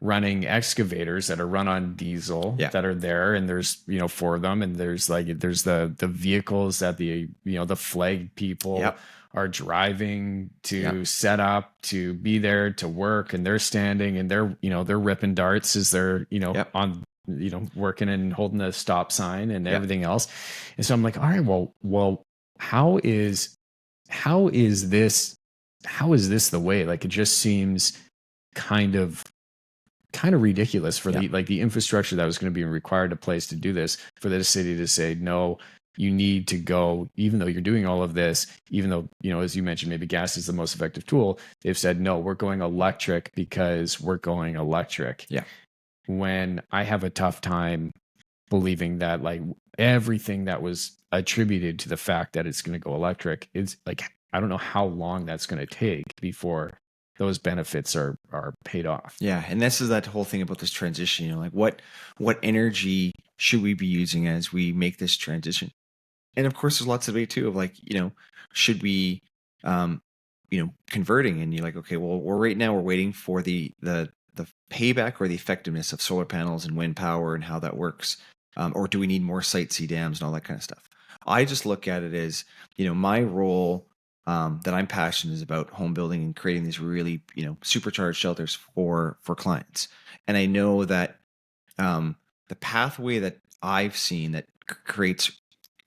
running excavators that are run on diesel that are there, and there's 4 of them, and there's the vehicles that the flag people are driving to set up to be there to work, and they're standing and they're ripping darts as they're on working and holding the stop sign and everything else. And so I'm like, all right, well, how is this the way? Like, it just seems kind of ridiculous for the infrastructure that was going to be required to place to do this, for the city to say, no, you need to go, even though you're doing all of this, even though, as you mentioned, maybe gas is the most effective tool. They've said, no, we're going electric because we're going electric. Yeah. When I have a tough time believing that, like, everything that was attributed to the fact that it's going to go electric, it's like, I don't know how long that's going to take before those benefits are paid off. Yeah. And this is that whole thing about this transition, like what energy should we be using as we make this transition? And of course, there's lots of debate too of like, should we, converting, and you're like, okay, well, we're waiting for the payback or the effectiveness of solar panels and wind power and how that works. Or do we need more Site C dams and all that kind of stuff? I just look at it as, my role that I'm passionate is about home building and creating these really, supercharged shelters for clients. And I know that the pathway that I've seen that creates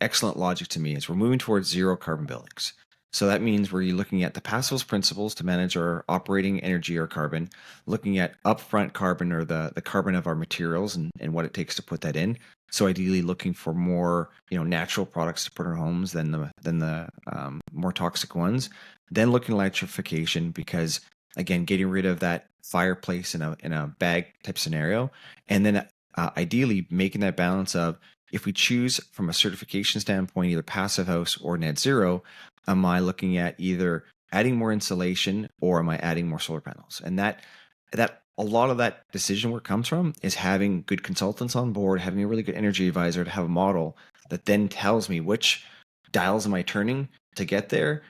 excellent logic to me is we're moving towards zero carbon buildings. So that means we're looking at the Passive House principles to manage our operating energy or carbon, looking at upfront carbon or the carbon of our materials and what it takes to put that in. So ideally looking for more, natural products to put in our homes than the more toxic ones. Then looking at electrification because again, getting rid of that fireplace in a bag type scenario. And then ideally making that balance of if we choose from a certification standpoint, either Passive House or net zero, am I looking at either adding more insulation or am I adding more solar panels? And that a lot of that decision work comes from is having good consultants on board, having a really good energy advisor to have a model that then tells me which dials am I turning to get there,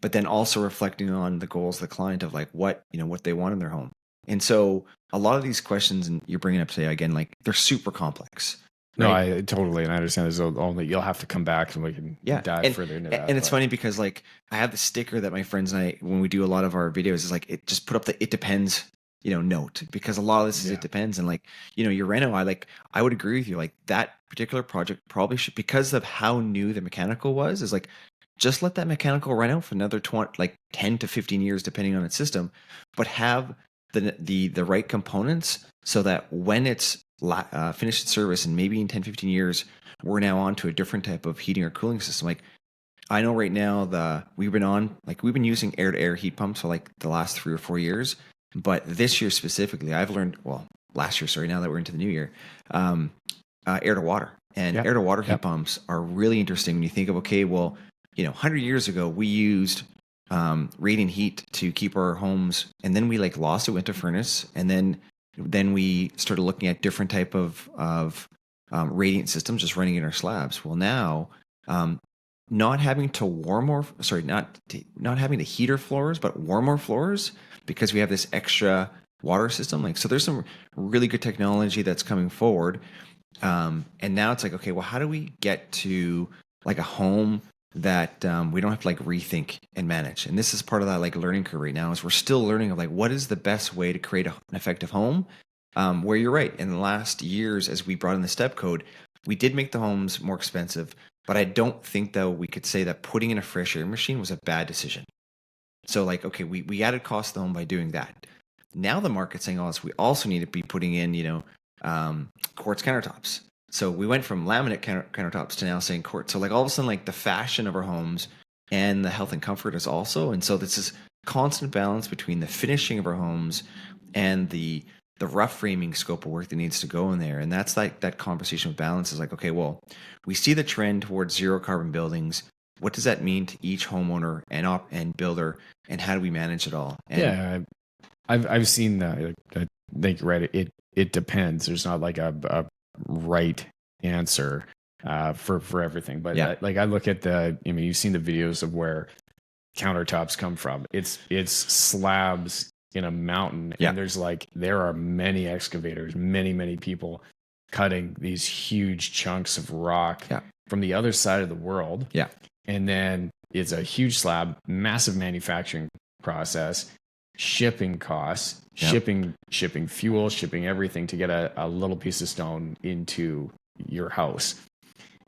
but then also reflecting on the goals of the client of like what they want in their home. And so a lot of these questions, and you're bringing up today again, like they're super complex. No, Right? I totally, and I understand there's only, you'll have to come back and we can dive further into that. And it's funny because like I have the sticker that my friends and I, when we do a lot of our videos, is like, it just put up the, it depends, note, because a lot of this is, it depends. And like, your reno, I would agree with you. Like that particular project probably should, because of how new the mechanical was, is like, just let that mechanical run out for another 10 to 15 years, depending on its system, but have the right components so that when it's finished service and maybe in 10, 15 years, we're now on to a different type of heating or cooling system. Like I know right now we've been using air to air heat pumps for like the last 3 or 4 years, but this year specifically, I've learned, last year, sorry, now that we're into the new year, air to water and air to water heat pumps are really interesting when you think of, 100 years ago, we used radiant heat to keep our homes, and then we lost it, went to furnace, and then we started looking at different type of radiant systems, just running in our slabs. Well, now not having to not having to heat our floors, but warm our floors because we have this extra water system. So there's some really good technology that's coming forward, and now it's how do we get to a home that we don't have to rethink and manage? And this is part of that learning curve right now, is we're still learning of what is the best way to create an effective home. Where you're right, in the last years, as we brought in the step code, we did make the homes more expensive, but I don't think though we could say that putting in a fresh air machine was a bad decision. So we added cost to the home by doing that. Now the market's saying, we also need to be putting in quartz countertops. So we went from laminate countertops to now saying quartz. So all of a sudden, the fashion of our homes and the health and comfort is also. And so this is constant balance between the finishing of our homes and the rough framing scope of work that needs to go in there. And that's that conversation of balance is we see the trend towards zero carbon buildings. What does that mean to each homeowner and builder, and how do we manage it all? And I've seen that. I think you're right. It depends. There's not a right answer for everything, but I look at you've seen the videos of where countertops come from. It's slabs in a mountain, and there are many excavators, many people cutting these huge chunks of rock from the other side of the world, and then it's a huge slab, massive manufacturing process, shipping costs, shipping fuel, shipping everything to get a little piece of stone into your house.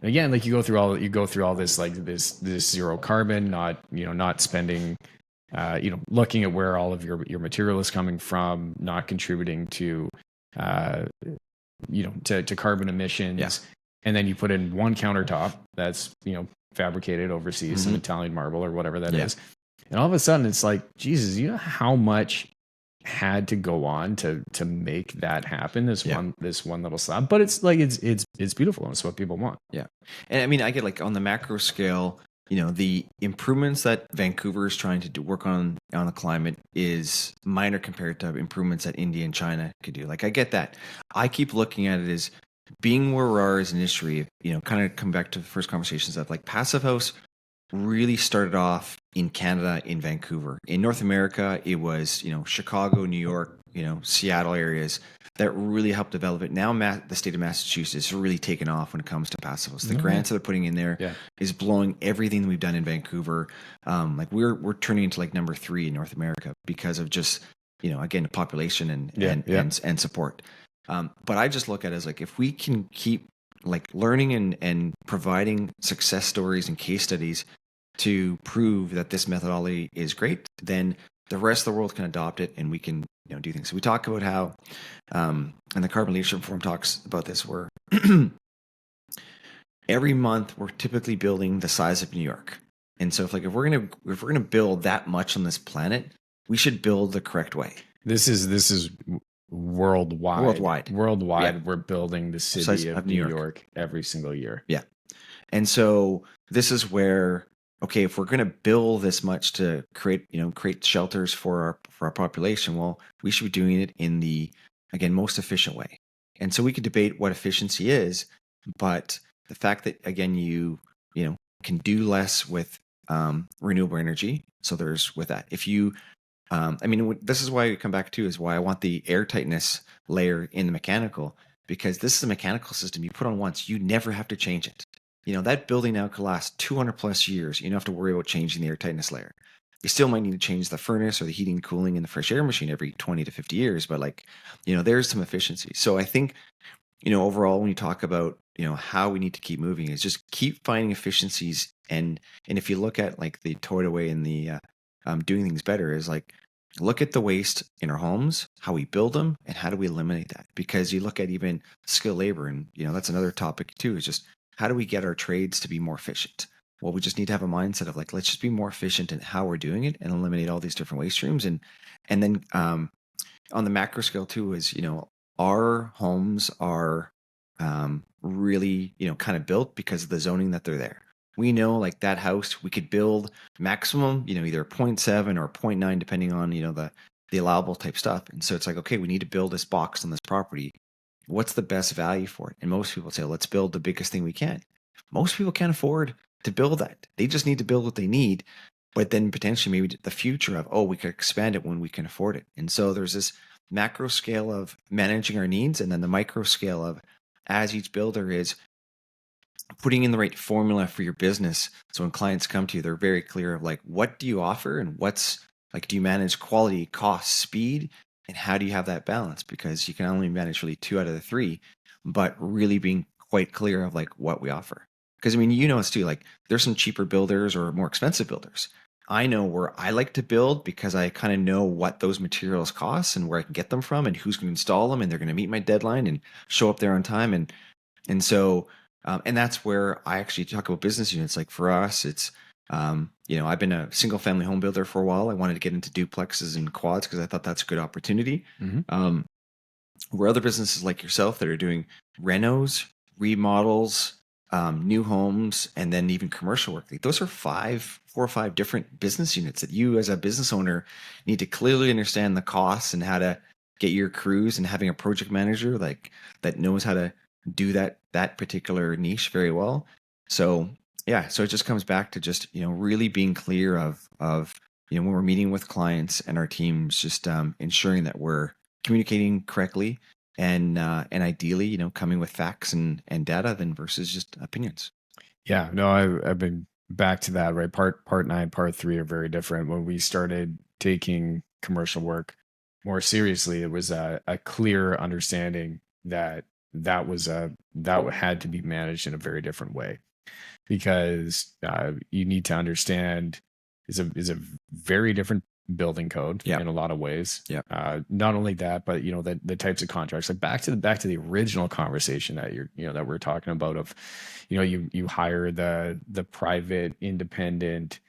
And again, you go through all this this zero carbon, not spending, looking at where all of your material is coming from, not contributing to to carbon emissions, and then you put in one countertop that's fabricated overseas, some Italian marble or whatever that is. And all of a sudden, it's Jesus, you know how much had to go on to make that happen? This one little slab, but it's it's beautiful, and it's what people want. Yeah, and I mean, I get on the macro scale, the improvements that Vancouver is trying to work on the climate is minor compared to improvements that India and China could do. I get that. I keep looking at it as being where we are as an industry. Kind of come back to the first conversations of Passive House really started off in Canada, in Vancouver. In North America, it was, Chicago, New York, Seattle areas that really helped develop it. Now the state of Massachusetts has really taken off when it comes to Passive House. The grants that they're putting in there is blowing everything that we've done in Vancouver. We're turning into number 3 in North America because of just, again, the population and support. But I just look at it as if we can keep learning and providing success stories and case studies to prove that this methodology is great, then the rest of the world can adopt it, and we can do things. So we talk about how, and the Carbon Leadership Forum talks about this, where every month we're typically building the size of New York. And so if we're gonna build that much on this planet, we should build the correct way. This is worldwide. Yeah. We're building the city of New York every single year. Yeah. And so this is where, okay, if we're going to build this much to create shelters for our population, well, we should be doing it in the, again, most efficient way. And so we could debate what efficiency is, but the fact that, again, you can do less with renewable energy. So there's with that. If you, this is why I come back to is why I want the air tightness layer in the mechanical, because this is a mechanical system you put on once, you never have to change it. That building now could last 200 plus years. You don't have to worry about changing the air tightness layer. You still might need to change the furnace or the heating and cooling in the fresh air machine every 20 to 50 years, but there's some efficiency. So I think, overall, when you talk about, how we need to keep moving, is just keep finding efficiencies. And if you look at like the Toyota way and the doing things better, is like, look at the waste in our homes, how we build them, and how do we eliminate that? Because you look at even skilled labor, and that's another topic too, is just how do we get our trades to be more efficient? Well, we just need to have a mindset of like, let's just be more efficient in how we're doing it and eliminate all these different waste streams. And then on the macro scale too is, our homes are really, kind of built because of the zoning that they're there. We know like that house, we could build maximum, either 0.7 or 0.9, depending on, the allowable type stuff. And so it's like, okay, we need to build this box on this property. What's the best value for it? And most people say, let's build the biggest thing we can. Most people can't afford to build that. They just need to build what they need, but then potentially maybe the future of, we could expand it when we can afford it. And so there's this macro scale of managing our needs, and then the micro scale of, as each builder is putting in the right formula for your business. So when clients come to you, they're very clear of like, what do you offer, and what's like, do you manage quality, cost, speed? And how do you have that balance? Because you can only manage really 2 out of the 3, but really being quite clear of like what we offer. Because it's too, like there's some cheaper builders or more expensive builders. I know where I like to build because I kind of know what those materials cost and where I can get them from and who's going to install them, and they're going to meet my deadline and show up there on time. And so, and that's where I actually talk about business units. Like for us, it's, I've been a single family home builder for a while. I wanted to get into duplexes and quads because I thought that's a good opportunity. Mm-hmm. Where other businesses like yourself that are doing renos, remodels, new homes, and then even commercial work, like those are 4 or 5 different business units that you as a business owner need to clearly understand the costs and how to get your crews, and having a project manager like that knows how to do that particular niche very well. So yeah, so it just comes back to just, really being clear of, when we're meeting with clients and our teams, just ensuring that we're communicating correctly and ideally, coming with facts and data then versus just opinions. Yeah, no, I've been back to that, right? Part 9, part 3 are very different. When we started taking commercial work more seriously, it was a clear understanding that had to be managed in a very different way, because you need to understand is a very different building code in a lot of ways. Yeah. Not only that, but the types of contracts. Like back to the original conversation that that we're talking about of, you hire the private independent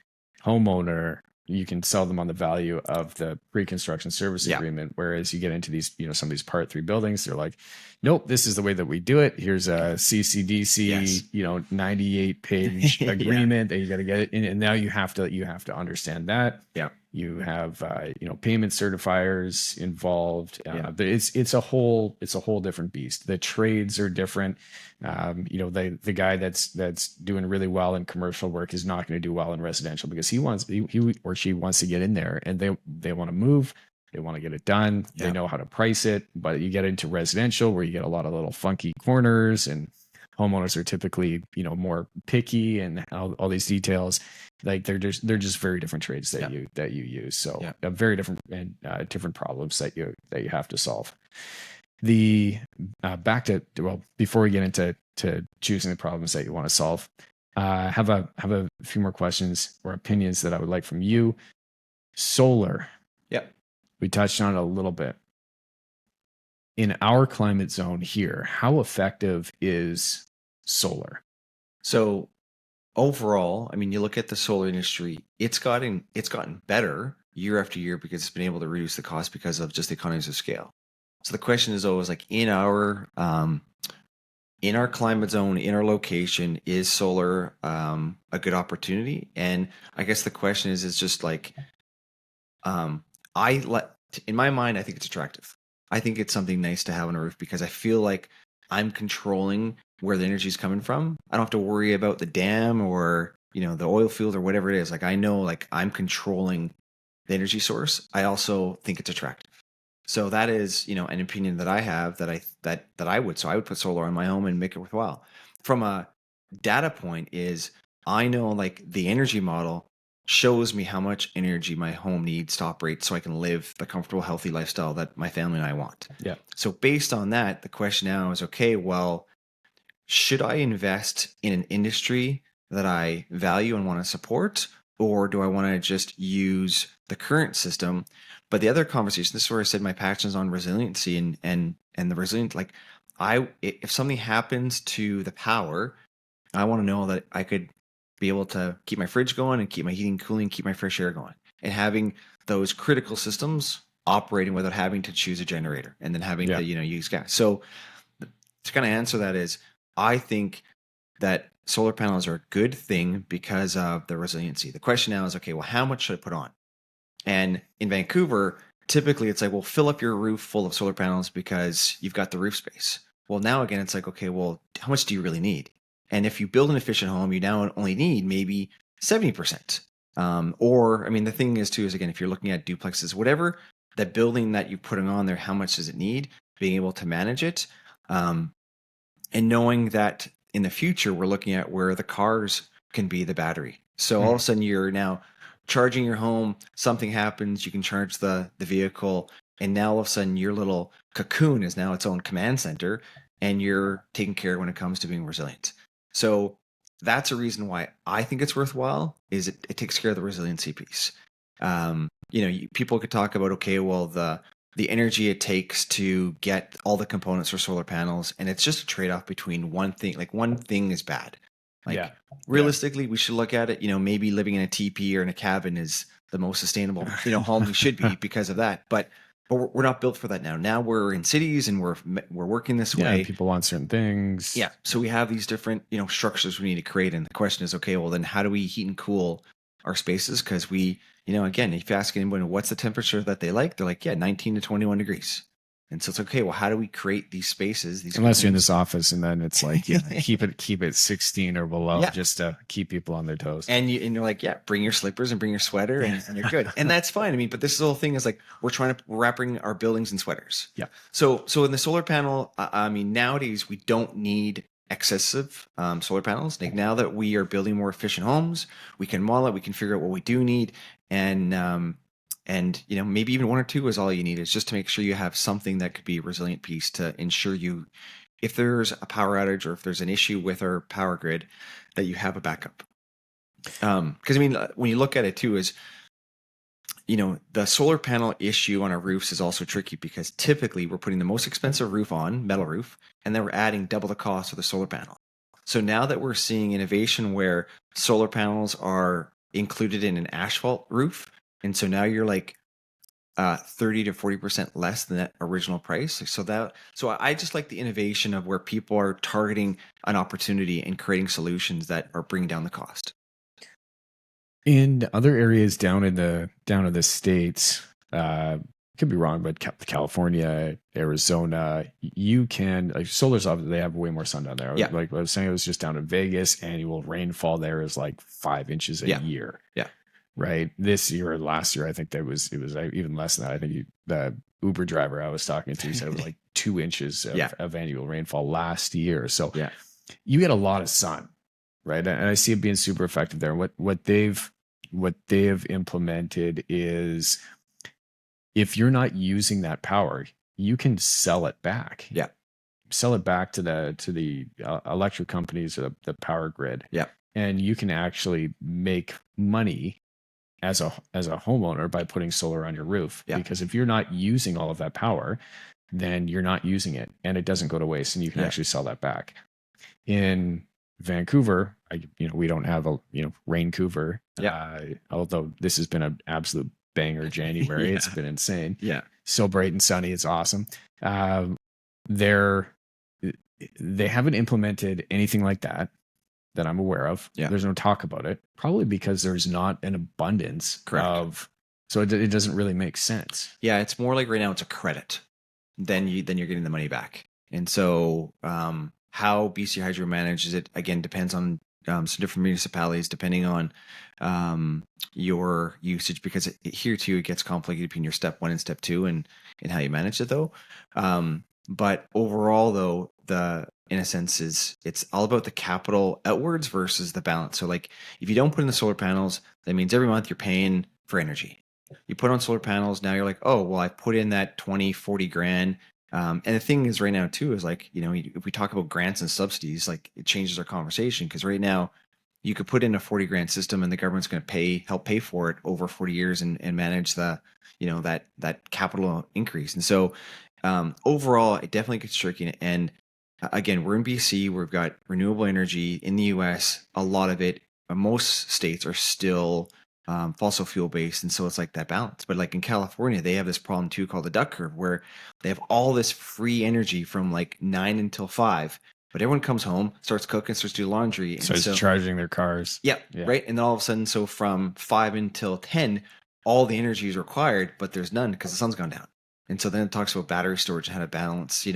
homeowner. You can sell them on the value of the pre-construction service agreement. Whereas you get into these, some of these part 3 buildings, they're like, nope, this is the way that we do it. Here's a CCDC, 98 page agreement that you got to get it in. And now you have to understand that. Yeah. You have, payment certifiers involved. It's a whole different beast. The trades are different. The guy that's doing really well in commercial work is not going to do well in residential, because he or she wants to get in there, and they want to move. They want to get it done. Yeah. They know how to price it. But you get into residential where you get a lot of little funky corners, and homeowners are typically, more picky, and all these details. Like they're just very different trades that you use. So very different and different problems that you have to solve. The back to, before we get into choosing the problems that you want to solve, Have a few more questions or opinions that I would like from you. Solar. Yep. We touched on it a little bit. In our climate zone here, how effective is solar? So overall, I mean, you look at the solar industry, it's gotten better year after year because it's been able to reduce the cost because of just the economies of scale. So the question is always like in our climate zone, in our location, is solar a good opportunity? And I guess the question is just like in my mind, I think it's attractive. I think it's something nice to have on a roof because I feel like I'm controlling where the energy is coming from. I don't have to worry about the dam or the oil field or whatever it is. Like I know, like I'm controlling the energy source. I also think it's attractive. So that is an opinion that I have that I would. So I would put solar on my home and make it worthwhile. From a data point is I know like the energy model shows me how much energy my home needs to operate so I can live the comfortable, healthy lifestyle that my family and I want. Yeah. So based on that, the question now is, okay, well, should I invest in an industry that I value and want to support? Or do I want to just use the current system? But the other conversation, this is where I said my passion is on resiliency and the resilient, like if something happens to the power, I want to know that I could be able to keep my fridge going and keep my heating, cooling, keep my fresh air going, and having those critical systems operating without having to choose a generator and then having to use gas. So to kind of answer that is, I think that solar panels are a good thing because of the resiliency. The question now is, okay, well, how much should I put on? And in Vancouver, typically it's like, well, fill up your roof full of solar panels because you've got the roof space. Well, now again, it's like, okay, well, how much do you really need? And if you build an efficient home, you now only need maybe 70%. Or, I mean, the thing is too, is again, if you're looking at duplexes, whatever that building that you're putting on there, how much does it need? Being able to manage it. And knowing that in the future, we're looking at where the cars can be the battery. So all of a sudden you're now charging your home, something happens, you can charge the vehicle. And now all of a sudden your little cocoon is now its own command center and you're taken care of when it comes to being resilient. So that's a reason why I think it's worthwhile is it takes care of the resiliency piece. People could talk about, okay, well, the energy it takes to get all the components for solar panels. And it's just a trade-off between one thing, like one thing is bad. Like realistically, we should look at it, maybe living in a teepee or in a cabin is the most sustainable, home we should be because of that. But we're not built for that now. Now we're in cities and we're working this way. People want certain things. Yeah. So we have these different, structures we need to create. And the question is, okay, well then how do we heat and cool our spaces? Because we, again, if you ask anyone what's the temperature that they like, they're like, 19 to 21 degrees. And so it's okay. Well, how do we create these spaces? Unless you're in this office, and then it's like, keep it 16 or below, just to keep people on their toes. And you're like, bring your slippers and bring your sweater, and you're good. And that's fine. I mean, but this whole thing is like we're wrapping our buildings in sweaters. Yeah. So in the solar panel, I mean, nowadays we don't need excessive solar panels. Like now that we are building more efficient homes, we can model it. We can figure out what we do need, and maybe even one or two is all you need. Is just to make sure you have something that could be a resilient piece to ensure you, if there's a power outage or if there's an issue with our power grid, that you have a backup. Because I mean, when you look at it too, is the solar panel issue on our roofs is also tricky because typically we're putting the most expensive roof on, metal roof, and then we're adding double the cost of the solar panel. So now that we're seeing innovation where solar panels are included in an asphalt roof, and so now you're like 30 to 40% less than that original price. So I just like the innovation of where people are targeting an opportunity and creating solutions that are bringing down the cost. In other areas down in the States, could be wrong, but California, Arizona, you can, like, solar's obviously, they have way more sun down there. Yeah. Like I was saying, it was just down in Vegas, annual rainfall there is like 5 inches a year. Yeah. Right. This year or last year, I think it was even less than that. I think the Uber driver I was talking to said it was like 2 inches of annual rainfall last year. So you get a lot of sun, right? And I see it being super effective there. What they've implemented is, if you're not using that power, you can sell it back. Yeah. Sell it back to the electric companies or the power grid. Yeah. and you can actually make money as a homeowner by putting solar on your roof. Yeah. Because if you're not using all of that power, then you're not using it and it doesn't go to waste, and you can actually sell that back. In Vancouver, we don't have a Raincouver. Although this has been an absolute banger January. It's been insane. Yeah. So bright and sunny. It's awesome. They haven't implemented anything like that I'm aware of. Yeah. There's no talk about it, probably because there's not an abundance of, so it doesn't really make sense. Yeah. It's more like right now it's a credit. Then you're getting the money back. And so, how BC Hydro manages it, again, depends on some different municipalities, depending on your usage, because here too, it gets complicated between your step 1 and step 2 and how you manage it though. But overall though, in a sense it's all about the capital outwards versus the balance. So like if you don't put in the solar panels, that means every month you're paying for energy. You put on solar panels, now you're like, oh, well, I put in that 20, 40 grand. And the thing is right now too, is like, if we talk about grants and subsidies, like it changes our conversation, because right now you could put in a 40 grand system and the government's going to help pay for it over 40 years and manage the, that capital increase. And so overall, it definitely gets tricky. And again, we're in BC, we've got renewable energy. In the US, a lot of it, most states are still fossil fuel based, and so it's like that balance. But like in California, they have this problem too called the duck curve, where they have all this free energy from like 9 until 5, but everyone comes home, starts cooking, starts doing laundry, and starts charging their cars. Yeah, right. And then all of a sudden, so from 5 until 10, all the energy is required, but there's none because the sun's gone down. And so then it talks about battery storage and how to balance,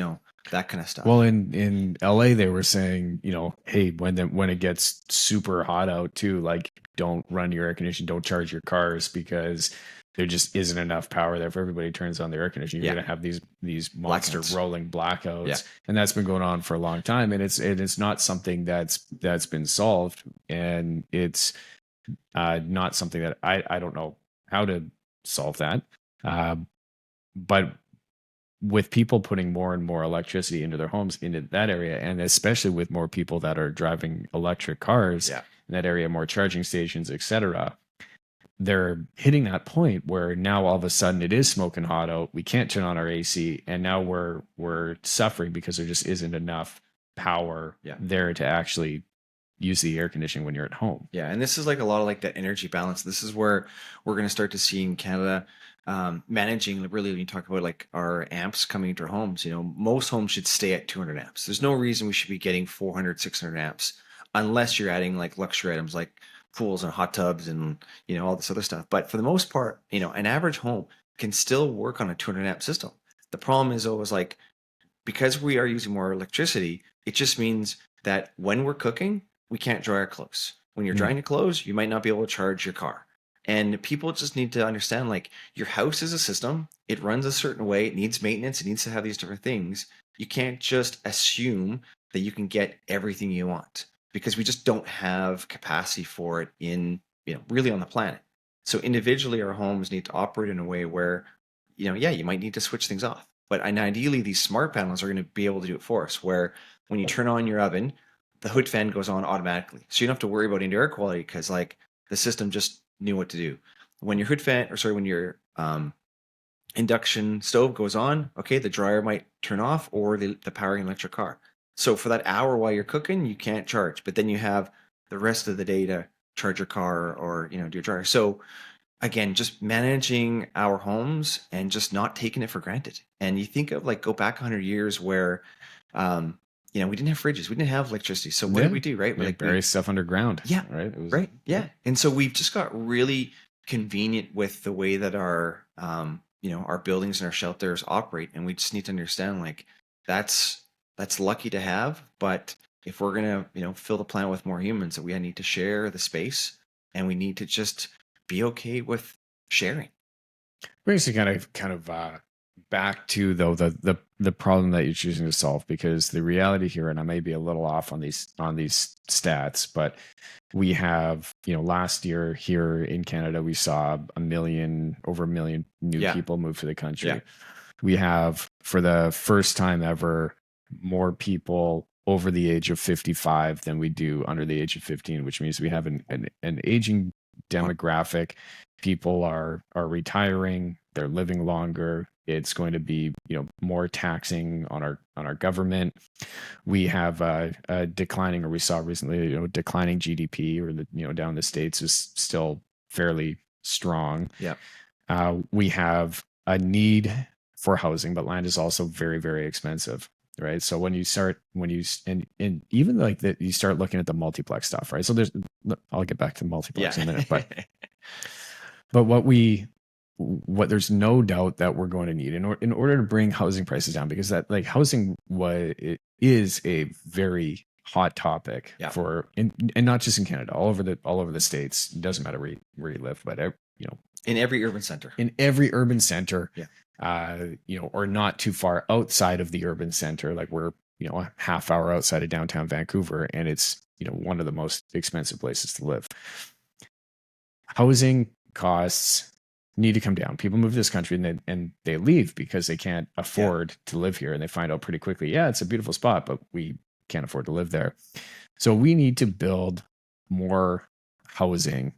that kind of stuff. Well, in LA, they were saying, hey, when it gets super hot out too, like don't run your air conditioning, don't charge your cars, because there just isn't enough power there. If everybody turns on their air conditioning, you're going to have these monster rolling blackouts, and that's been going on for a long time. And it's not something that's been solved, and it's not something that I don't know how to solve that, but with people putting more and more electricity into their homes into that area, and especially with more people that are driving electric cars in that area, more charging stations, etc., they're hitting that point where now all of a sudden it is smoking hot out. We can't turn on our AC, and now we're suffering because there just isn't enough power there to actually use the air conditioning when you're at home. Yeah, and this is like a lot of like that energy balance. This is where we're going to start to see in Canada managing, really, when you talk about like our amps coming into our homes, most homes should stay at 200 amps. There's no reason we should be getting 400, 600 amps unless you're adding like luxury items like pools and hot tubs and, all this other stuff. But for the most part, an average home can still work on a 200 amp system. The problem is always like, because we are using more electricity, it just means that when we're cooking, we can't dry our clothes. When you're drying your clothes, you might not be able to charge your car. And people just need to understand, like, your house is a system. It runs a certain way. It needs maintenance. It needs to have these different things. You can't just assume that you can get everything you want, because we just don't have capacity for it in, really on the planet. So individually, our homes need to operate in a way where, you might need to switch things off. But ideally, these smart panels are going to be able to do it for us, where when you turn on your oven, the hood fan goes on automatically. So you don't have to worry about indoor air quality, because like the system just knew what to do. When your when your induction stove goes on, okay, the dryer might turn off, or the powering electric car. So for that hour while you're cooking, you can't charge, but then you have the rest of the day to charge your car or, do your dryer. So again, just managing our homes and just not taking it for granted. And you think of like, go back 100 years where, we didn't have fridges, we didn't have electricity. So what did we do, right? We like bury stuff underground. Yeah. Right. It was, right. Yeah. And so we've just got really convenient with the way that our, our buildings and our shelters operate. And we just need to understand, like, that's lucky to have. But if we're going to, fill the planet with more humans, that we need to share the space, and we need to just be okay with sharing. Brings you kind of back to though the problem that you're choosing to solve, because the reality here, and I may be a little off on these stats, but we have, last year here in Canada, we saw over a million new people move to the country. We have, for the first time ever, more people over the age of 55 than we do under the age of 15, which means we have an aging demographic. People are retiring, they're living longer. It's going to be, more taxing on our government. We have a declining, or we saw recently, declining GDP, or down in the States is still fairly strong. Yeah. We have a need for housing, but land is also very, very expensive, right? So when you even like that, you start looking at the multiplex stuff, right? So I'll get back to multiplex in a minute, but what there's no doubt that we're going to need in order to bring housing prices down, because that, like, housing is a very hot topic and not just in Canada, all over the States. It doesn't matter where you live, but in every urban center. Or not too far outside of the urban center. Like, we're, a half hour outside of downtown Vancouver, and it's, one of the most expensive places to live. Housing costs need to come down. People move to this country and they leave because they can't afford to live here. And they find out pretty quickly, it's a beautiful spot, but we can't afford to live there. So we need to build more housing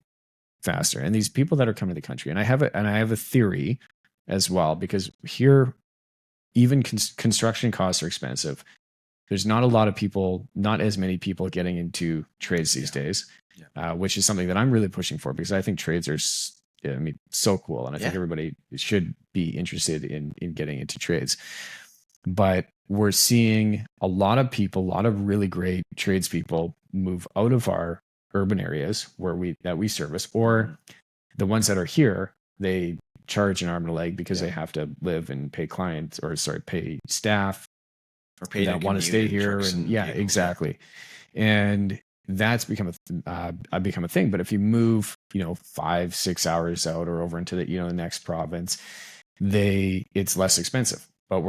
faster. And these people that are coming to the country, and I have a theory as well, because here, even construction costs are expensive. There's not as many people getting into trades these days, which is something that I'm really pushing for, because I think trades are, so cool. And I think everybody should be interested in getting into trades. But we're seeing a lot of really great tradespeople move out of our urban areas that we service, or the ones that are here, they charge an arm and a leg because they have to live and pay pay staff, or pay that want to stay here. And exactly. And that's become a thing. But if you move, 5-6 hours out or over into the, the next province, it's less expensive. But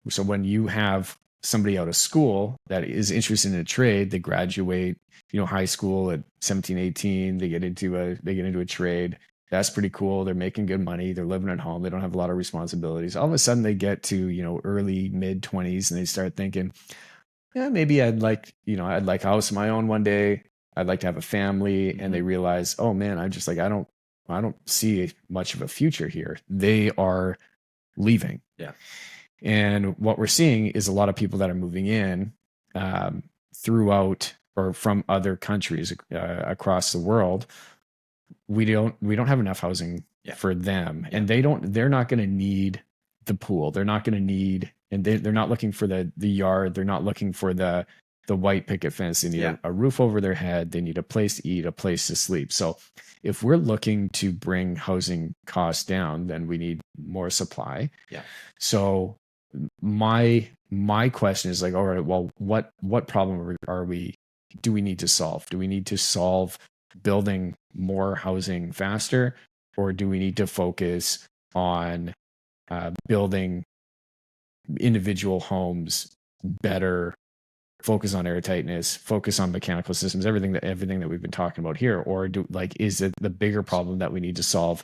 so when you have somebody out of school that is interested in a trade, they graduate, high school at 17, 18, they get into a trade. That's pretty cool. They're making good money. They're living at home. They don't have a lot of responsibilities. All of a sudden they get to, early mid 20s, and they start thinking, maybe I'd like a house of my own one day. I'd like to have a family. And they realize, oh man, I'm just like, I don't see much of a future here. They are leaving. Yeah. And what we're seeing is a lot of people that are moving in throughout or from other countries across the world. We don't have enough housing for them, and they're not going to need the pool. They're not going to need, and they're not looking for the yard. They're not looking for the white picket fence. They need a roof over their head. They need a place to eat, a place to sleep. So if we're looking to bring housing costs down, then we need more supply. Yeah. So my question is like, all right, well, what problem do we need to solve? Do we need to solve building more housing faster, or do we need to focus on building individual homes better, focus on airtightness, focus on mechanical systems, everything that we've been talking about here? Or is it the bigger problem that we need to solve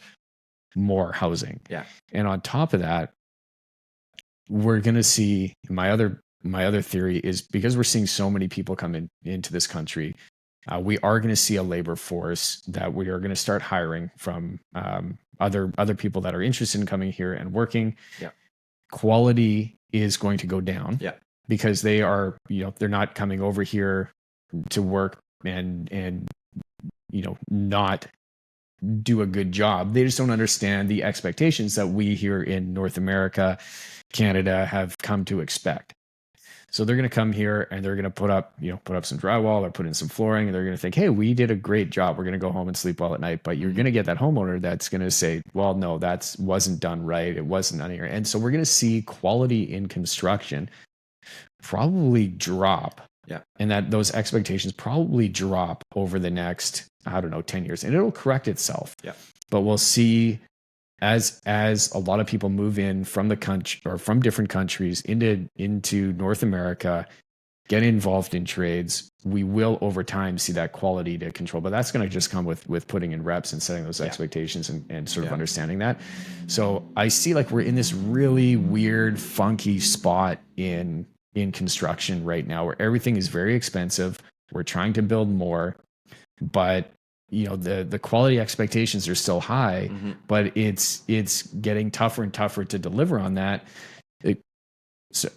more housing? Yeah. And on top of that, we're going to see, my other theory is, because we're seeing so many people come into this country, we are going to see a labor force that we are going to start hiring from other people that are interested in coming here and working. Yeah. Quality is going to go down. Yeah. Because they are, they're not coming over here to work and not do a good job. They just don't understand the expectations that we here in North America, Canada, have come to expect. So they're going to come here and they're going to put up some drywall or put in some flooring, and they're going to think, hey, we did a great job. We're going to go home and sleep well at night. But you're going to get that homeowner that's going to say, well, no, that wasn't done right. It wasn't done here. And so we're going to see quality in construction probably drop. Yeah. And that those expectations probably drop over the next, 10 years, and it'll correct itself. Yeah. But we'll see as a lot of people move in from the country or from different countries into North America, get involved in trades, we will over time see that quality to control. But that's going to just come with putting in reps and setting those expectations and sort of understanding that. So I see like we're in this really weird, funky spot in in construction right now, where everything is very expensive. We're trying to build more, but the quality expectations are still high, but it's getting tougher and tougher to deliver on that. So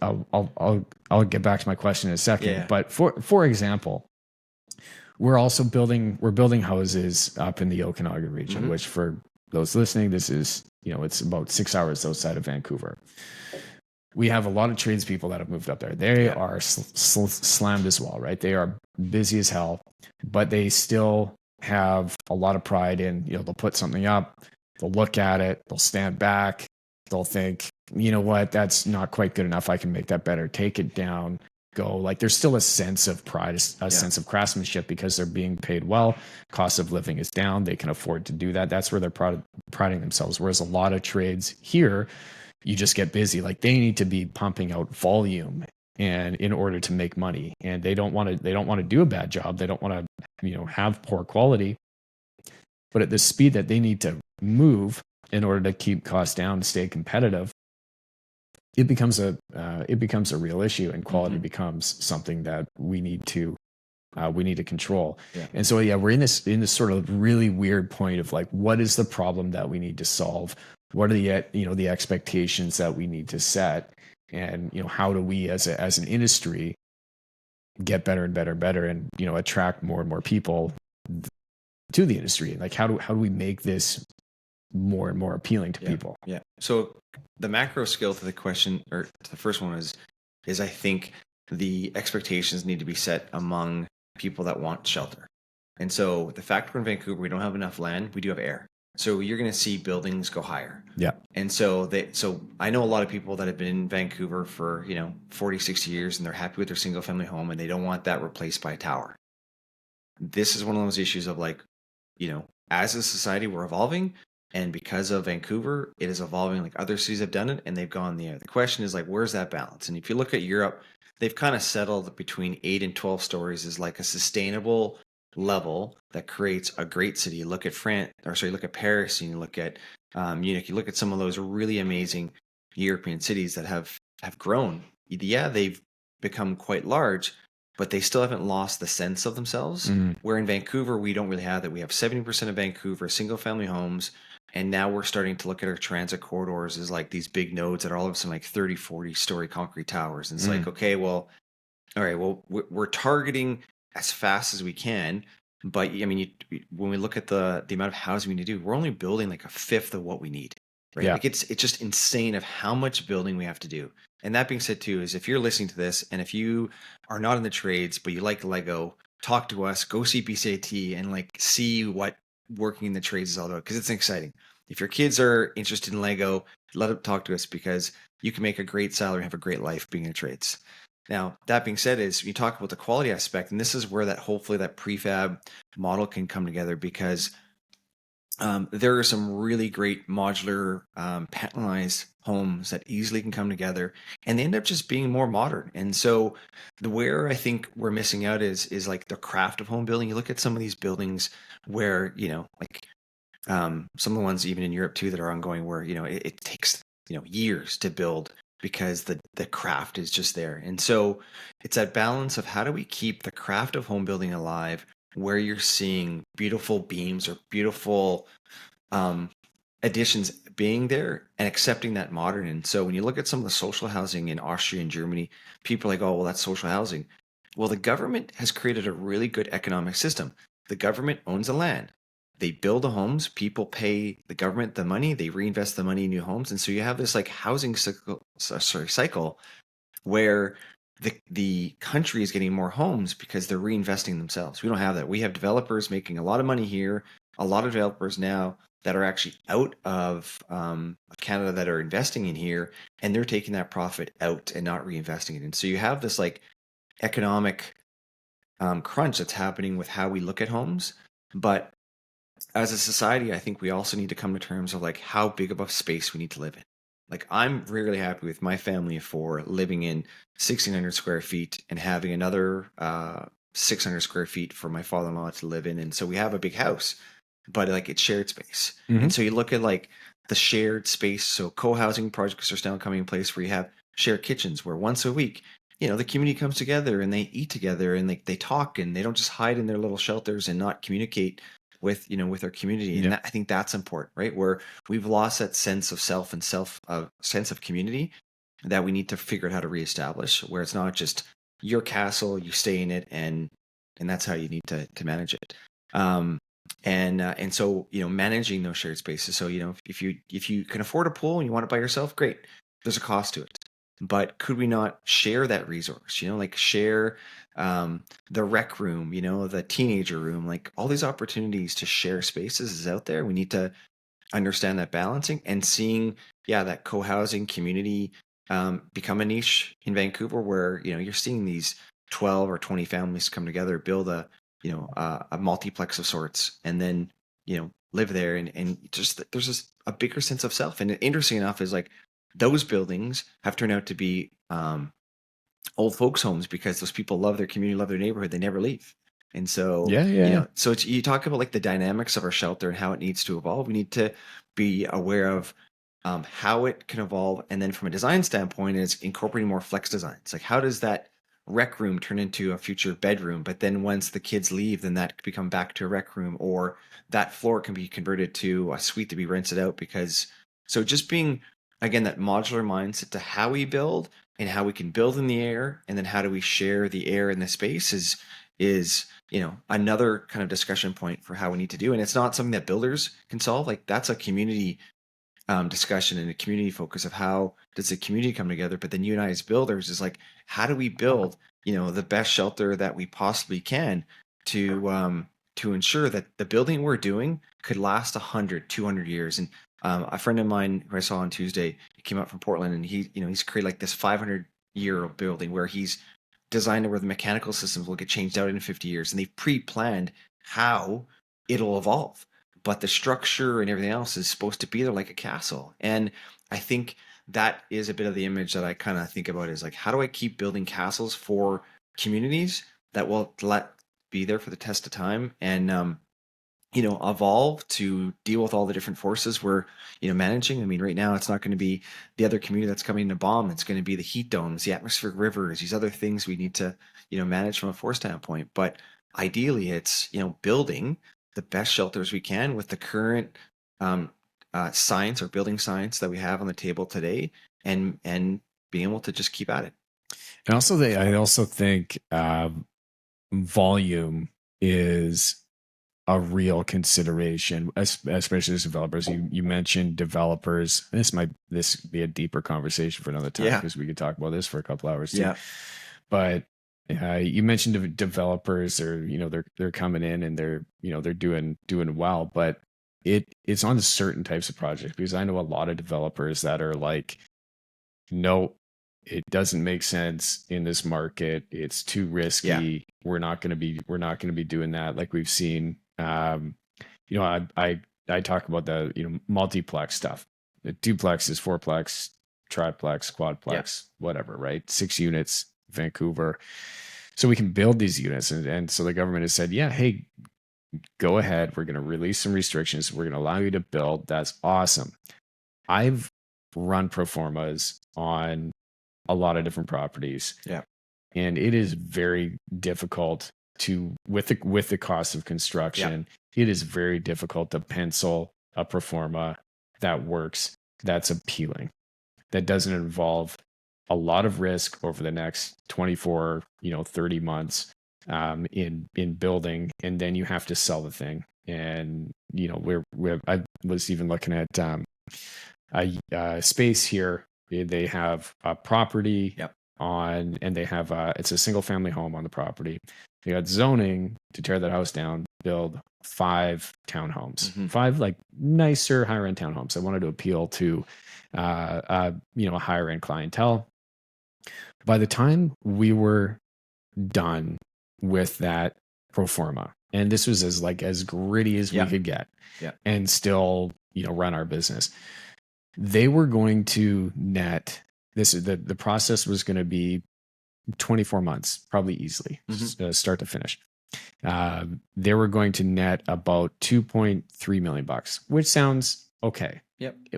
I'll get back to my question in a second. Yeah. But for example, we're building houses up in the Okanagan region, which for those listening, this is, it's about 6 hours outside of Vancouver. We have a lot of tradespeople that have moved up there. They are slammed as well, right? They are busy as hell, but they still have a lot of pride in, they'll put something up, they'll look at it, they'll stand back, they'll think, you know what, that's not quite good enough. I can make that better. Take it down, go. Like, there's still a sense of pride, a sense of craftsmanship, because they're being paid well. Cost of living is down. They can afford to do that. That's where they're priding themselves. Whereas a lot of trades here, you just get busy. Like, they need to be pumping out volume and in order to make money. And they don't want to do a bad job. They don't want to, have poor quality. But at the speed that they need to move in order to keep costs down, to stay competitive, it becomes a real issue, and quality becomes something that we need to control. Yeah. And so, we're in this sort of really weird point of like, what is the problem that we need to solve? What are the expectations that we need to set? And, how do we as an industry get better and better and better, and, attract more and more people to the industry? Like, how do we make this more and more appealing to people? Yeah. So the macro scale to the question, or to the first one, is I think the expectations need to be set among people that want shelter. And so the fact we're in Vancouver, we don't have enough land, we do have air. So you're going to see buildings go higher. Yeah. And so I know a lot of people that have been in Vancouver for, 40, 60 years, and they're happy with their single family home, and they don't want that replaced by a tower. This is one of those issues of like, as a society, we're evolving. And because of Vancouver, it is evolving. Like, other cities have done it, and they've gone there. The question is like, where's that balance? And if you look at Europe, they've kind of settled between 8 and 12 stories is like a sustainable level that creates a great city. You look at look at Paris, and you look at Munich. You look at some of those really amazing European cities that have grown. Yeah, they've become quite large, but they still haven't lost the sense of themselves. Where in Vancouver, we don't really have that. We have 70% of Vancouver single family homes. And now we're starting to look at our transit corridors as like these big nodes that are all of a sudden like 30, 40 story concrete towers. And it's like, okay, well, all right, well, we're targeting as fast as we can. But I mean, when we look at the amount of housing we need to do, we're only building like a fifth of what we need, right? Yeah. Like, it's just insane of how much building we have to do. And that being said too, is if you're listening to this, and if you are not in the trades, but you like Lego, talk to us, go see BCIT, and like see what working in the trades is all about, because it's exciting. If your kids are interested in Lego, let them talk to us, because you can make a great salary and have a great life being in trades. Now, that being said, is you talk about the quality aspect, and this is where hopefully that prefab model can come together, because there are some really great modular panelized homes that easily can come together, and they end up just being more modern. And so where I think we're missing out is like the craft of home building. You look at some of these buildings where, like some of the ones even in Europe too that are ongoing, where, it takes, years to build, because the craft is just there. And so it's that balance of how do we keep the craft of home building alive, where you're seeing beautiful beams or beautiful additions being there, and accepting that modern. And so when you look at some of the social housing in Austria and Germany, people are like, oh, well, that's social housing. Well, the government has created a really good economic system. The government owns the land. They build the homes, people pay the government the money, they reinvest the money in new homes. And so you have this like housing cycle where the country is getting more homes because they're reinvesting themselves. We don't have that. We have developers making a lot of money here, a lot of developers now that are actually out of Canada that are investing in here, and they're taking that profit out and not reinvesting it. And so you have this like economic crunch that's happening with how we look at homes. But as a society, I think we also need to come to terms of like how big of a space we need to live in. Like, I'm really happy with my family of 4 living in 1,600 square feet and having another 600 square feet for my father-in-law to live in. And so we have a big house, but like it's shared space. And so you look at like the shared space. So co-housing projects are still coming in place where you have shared kitchens, where once a week the community comes together and they eat together and they talk, and they don't just hide in their little shelters and not communicate with with our community. And I think that's important, right? Where we've lost that sense of self and sense of community that we need to figure out how to reestablish, where it's not just your castle, you stay in it, and that's how you need to manage it. And so managing those shared spaces. So if you can afford a pool and you want it by yourself, great. There's a cost to it, but could we not share that resource? Like share the rec room, the teenager room, like all these opportunities to share spaces is out there. We need to understand that balancing and seeing, that co-housing community become a niche in Vancouver, where you're seeing these 12 or 20 families come together, build a multiplex of sorts, and then live there, and just there's just a bigger sense of self. And interesting enough is like those buildings have turned out to be old folks homes, because those people love their community, love their neighborhood, they never leave. And so so you talk about like the dynamics of our shelter and how it needs to evolve. We need to be aware of how it can evolve, and then from a design standpoint is incorporating more flex designs. Like how does that rec room turn into a future bedroom, but then once the kids leave, then that could become back to a rec room, or that floor can be converted to a suite to be rented out. Because so just being, again, that modular mindset to how we build and how we can build in the air, and then how do we share the air and the space is another kind of discussion point for how we need to do. And it's not something that builders can solve. Like that's a community discussion and a community focus of how does the community come together. But then you and I as builders is like, how do we build the best shelter that we possibly can to ensure that the building we're doing could last 100, 200 years. And a friend of mine who I saw on Tuesday, he came out from Portland, and he's created like this 500-year-old building where he's designed it where the mechanical systems will get changed out in 50 years, and they've pre-planned how it'll evolve. But the structure and everything else is supposed to be there like a castle. And I think that is a bit of the image that I kind of think about, is like, how do I keep building castles for communities that will be there for the test of time, and evolve to deal with all the different forces we're managing. I mean, right now it's not going to be the other community that's coming to bomb. It's going to be the heat domes, the atmospheric rivers, these other things we need to manage from a force standpoint. But ideally, it's building the best shelters we can with the current science or building science that we have on the table today, and being able to just keep at it. And also, I also think volume is a real consideration, especially as developers. You mentioned developers. This be a deeper conversation for another time, because we could talk about this for a couple hours too. But you mentioned developers, or they're coming in and they're doing well, but it's on certain types of projects, because I know a lot of developers that are like, no, it doesn't make sense in this market. It's too risky. We're not going to be doing that. Like we've seen, I talk about the, multiplex stuff. The duplexes, fourplex, triplex, quadplex, whatever, right? 6 units, Vancouver. So we can build these units. And so the government has said, hey, go ahead. We're going to release some restrictions. We're going to allow you to build. That's awesome. I've run pro formas on a lot of different properties. And it is very difficult to, with the cost of construction, it is very difficult to pencil a pro forma that works, that's appealing, that doesn't involve a lot of risk over the next 24, 30 months in building, and then you have to sell the thing. And I was even looking at a space here. They have a property on, and they have it's a single family home on the property. They got zoning to tear that house down, build 5 townhomes, 5 like nicer higher end townhomes. I wanted to appeal to a higher end clientele. By the time we were done with that pro forma, and this was as gritty as we could get, and still run our business, they were going to net this. The process was going to be 24 months, probably easily, start to finish. They were going to net about $2.3 million, which sounds okay.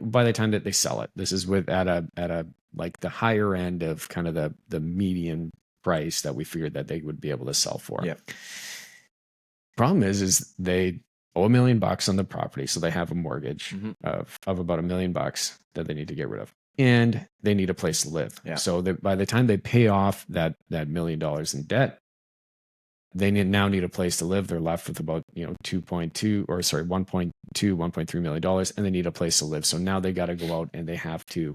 By the time that they sell it, this is at a like the higher end of kind of the median price that we figured that they would be able to sell for. Yeah. Problem is they owe $1 million on the property, so they have a mortgage of about $1 million that they need to get rid of, and they need a place to live. Yeah. So by the time they pay off that $1 million in debt, they now need a place to live. They're left with about 1.2 $1.3 million, and they need a place to live. So now they got to go out and they have to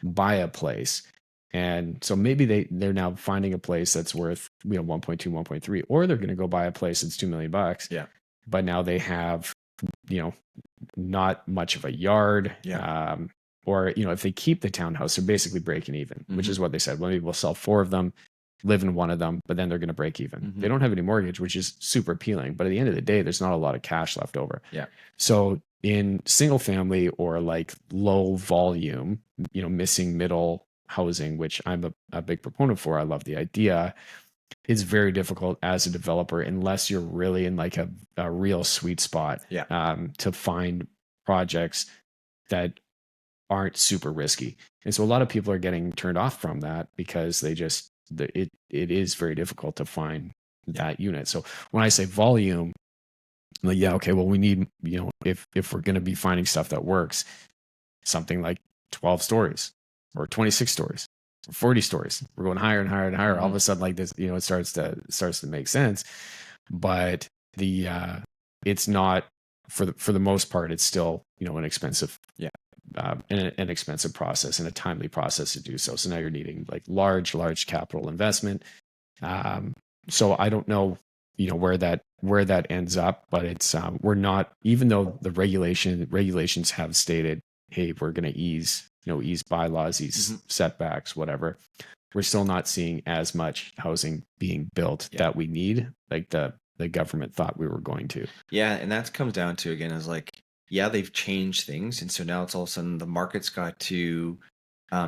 buy a place. And so maybe they're now finding a place that's worth 1.2, 1.3, or they're going to go buy a place that's $2 million. Yeah. But now they have not much of a yard. Yeah. Or if they keep the townhouse, they're basically breaking even, which is what they said. Well, maybe we'll sell 4 of them, live in one of them, but then they're going to break even. They don't have any mortgage, which is super appealing. But at the end of the day, there's not a lot of cash left over. Yeah. So in single family or like low volume, missing middle housing, which I'm a big proponent for, I love the idea, it's very difficult as a developer unless you're really in like a real sweet spot to find projects that aren't super risky. And so a lot of people are getting turned off from that because it is very difficult to find that unit. So when I say volume, I'm like, okay, well, we need, if we're going to be finding stuff that works, something like 12 stories or 26 stories or 40 stories. We're going higher and higher and higher. All of a sudden, like this, it starts to make sense. But it's not for the most part, it's still, an expensive, an expensive process and a timely process to do so. So now you're needing like large capital investment. So I don't know, where that ends up, but it's we're not, even though the regulations have stated, hey, we're going to ease bylaws, ease setbacks, whatever. We're still not seeing as much housing being built that we need, like the government thought we were going to. Yeah, and that comes down to, again, is like, they've changed things, and so now it's all of a sudden the market's got to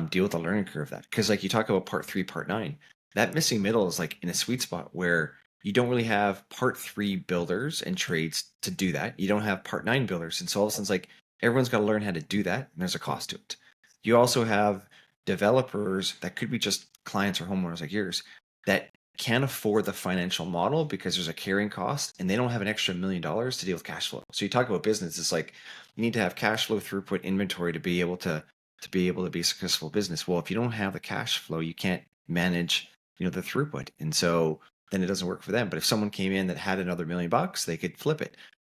deal with the learning curve of that. Because like you talk about part 3, part 9, that missing middle is like in a sweet spot where you don't really have part 3 builders and trades to do that. You don't have part 9 builders, and so all of a sudden it's like everyone's got to learn how to do that, and there's a cost to it. You also have developers that could be just clients or homeowners like yours that can't afford the financial model because there's a carrying cost and they don't have an extra $1 million to deal with cash flow. So you talk about business, it's like you need to have cash flow, throughput, inventory to be able to be a successful business. Well, if you don't have the cash flow, you can't manage, the throughput. And so then it doesn't work for them. But if someone came in that had another $1 million, they could flip it.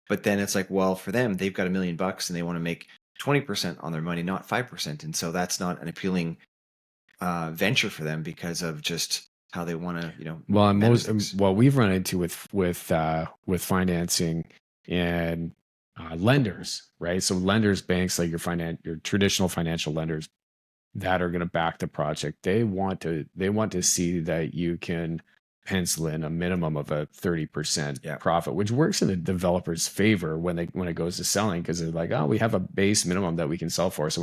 But then it's like, well, for them, they've got $1 million and they want to make 20% on their money, not 5%. And so that's not an appealing venture for them because of just how they want to, well, we've run into with financing and lenders, right? So lenders, banks, like your traditional financial lenders that are going to back the project, they want to see that you can pencil in a minimum of a 30% profit, which works in the developer's favor when it goes to selling, because they're like, oh, we have a base minimum that we can sell for. So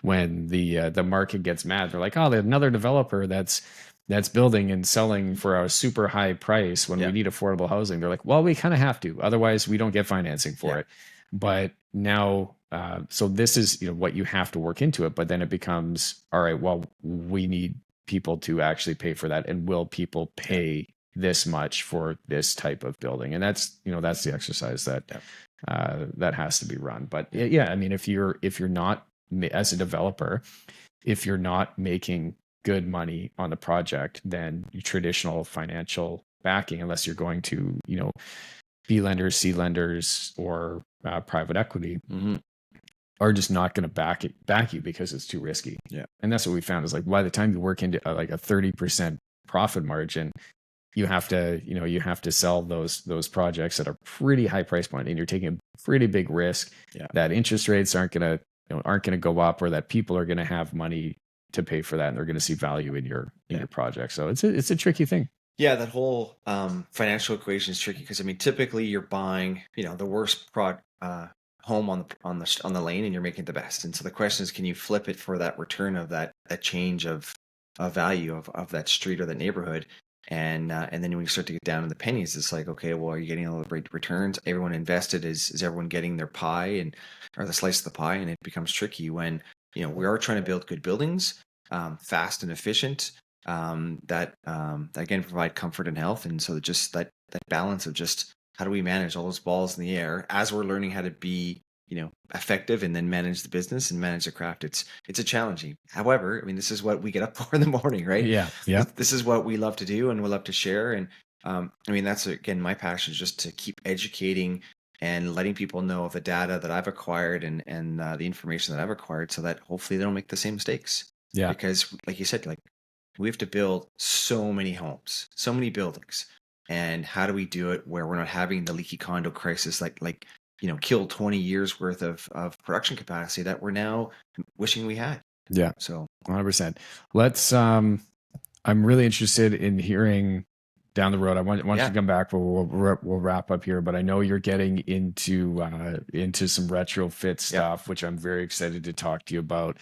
when the market gets mad, they're like, oh, there's another developer that's building and selling for a super high price when we need affordable housing. They're like, well, we kind of have to, otherwise we don't get financing for it. But now, so this is what you have to work into it. But then it becomes, all right, well, we need people to actually pay for that, and will people pay this much for this type of building? And that's the exercise that has to be run. But I mean, if you're not, as a developer, if you're not making good money on the project, then your traditional financial backing, unless you're going to B lenders, C lenders, or private equity, are just not going to back you because it's too risky. Yeah. And that's what we found is like, by the time you work into like a 30% profit margin, you have to sell those projects at a pretty high price point, and you're taking a pretty big risk that interest rates aren't going to go up, or that people are going to have money to pay for that, and they're going to see value in your project. So it's a tricky thing. Yeah, that whole financial equation is tricky because, I mean, typically you're buying, the worst home on the lane, and you're making the best. And so the question is, can you flip it for that return of that change of value of that street or that neighborhood? And then when you start to get down to the pennies, it's like, okay, well, are you getting all the great returns? Everyone invested, is everyone getting their pie or the slice of the pie? And it becomes tricky when we are trying to build good buildings, fast and efficient, that again provide comfort and health. And so just that balance of just how do we manage all those balls in the air as we're learning how to be, effective, and then manage the business and manage the craft. It's a challenging. However, I mean, this is what we get up for in the morning, right? Yeah. Yeah. This is what we love to do and we love to share. And I mean, that's again, my passion is just to keep educating and letting people know of the data that I've acquired and the information that I've acquired, so that hopefully they don't make the same mistakes. Yeah. Because like you said, like we have to build so many homes, so many buildings. And how do we do it where we're not having the leaky condo crisis, like kill 20 years worth of production capacity that we're now wishing we had. Yeah. So 100%. Let's, I'm really interested in hearing down the road. I want you to come back. We'll wrap up here, but I know you're getting into some retrofit stuff, which I'm very excited to talk to you about.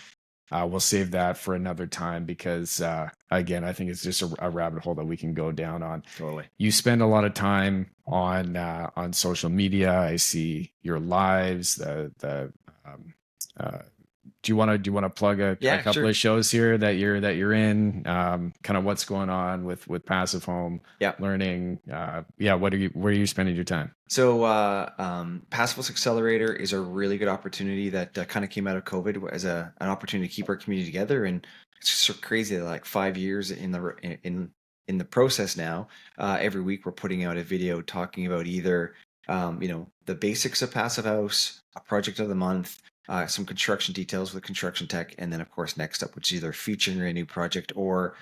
We'll save that for another time because, again, I think it's just a rabbit hole that we can go down on. Totally. You spend a lot of time on social media. I see your lives. Do you want to plug a couple of shows here that you're in? Kind of what's going on with Passive Home Learning? Where are you spending your time? So Passive House Accelerator is a really good opportunity that kind of came out of COVID as an opportunity to keep our community together. And it's just so crazy that like 5 years in the process now, every week we're putting out a video talking about either the basics of Passive House, a project of the month, some construction details with construction tech, and then of course next up, which is either featuring a new project or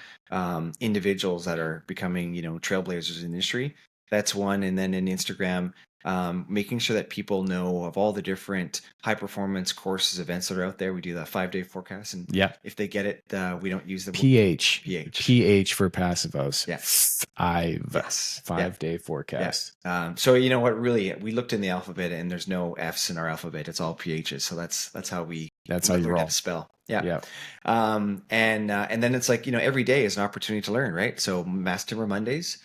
individuals that are becoming trailblazers in the industry. That's one. And then in Instagram, making sure that people know of all the different high performance courses, events that are out there. We do the 5-day forecast, and if they get it, we don't use the PH for Passive House. Yeah. 5-day forecast. So what, really, we looked in the alphabet and there's no F's in our alphabet. It's all PHs. So that's how you roll. How to spell. Yeah. And then it's like, every day is an opportunity to learn, right? So Mass Timber Mondays.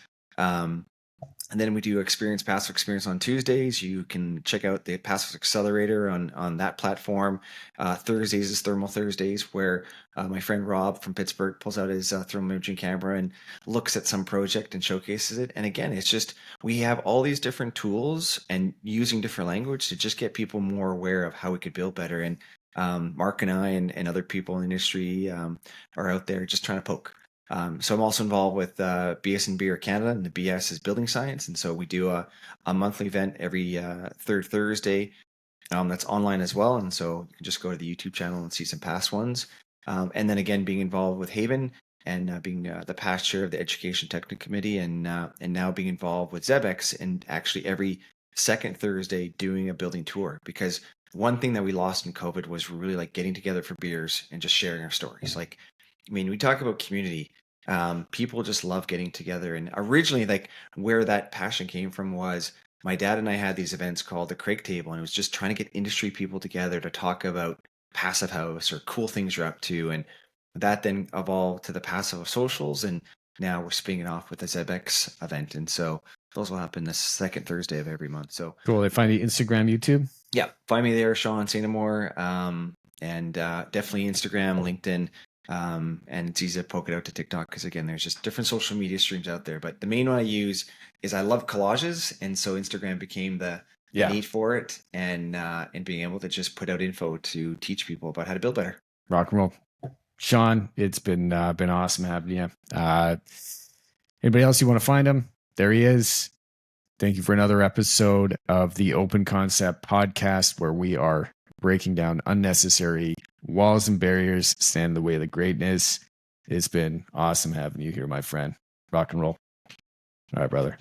And then we do Passive Experience on Tuesdays. You can check out the Passive Accelerator on that platform. Thursdays is Thermal Thursdays, where my friend Rob from Pittsburgh pulls out his thermal imaging camera and looks at some project and showcases it. And again, it's just, we have all these different tools and using different language to just get people more aware of how we could build better. And Mark and I and other people in the industry are out there just trying to poke. So I'm also involved with BS and BR Canada, and the BS is building science. And so we do a monthly event every third Thursday that's online as well. And so you can just go to the YouTube channel and see some past ones. And then again, being involved with Haven and being the past chair of the Education Technical Committee, and now being involved with Zebex, and actually every second Thursday doing a building tour. Because one thing that we lost in COVID was really like getting together for beers and just sharing our stories. Like, I mean, we talk about community. People just love getting together. And originally, like, where that passion came from was my dad and I had these events called the Craig Table, and it was just trying to get industry people together to talk about Passive House or cool things you're up to. And that then evolved to the Passive House Socials, and now we're spinning it off with the Zebex event. And so those will happen the second Thursday of every month. So cool. They find you Instagram, YouTube? Yeah, find me there, Shaun Sainamore, and definitely Instagram, LinkedIn. And it's easy to poke it out to TikTok, because again, there's just different social media streams out there. But the main one I use is, I love collages, and so Instagram became the need for it, and being able to just put out info to teach people about how to build better. Rock and roll. Shaun, it's been awesome having you. Anybody else you want to find him? There he is. Thank you for another episode of the Open Concept Podcast, where we are breaking down unnecessary walls and barriers, stand in the way of the greatness. It's been awesome having you here, my friend. Rock and roll. All right, brother.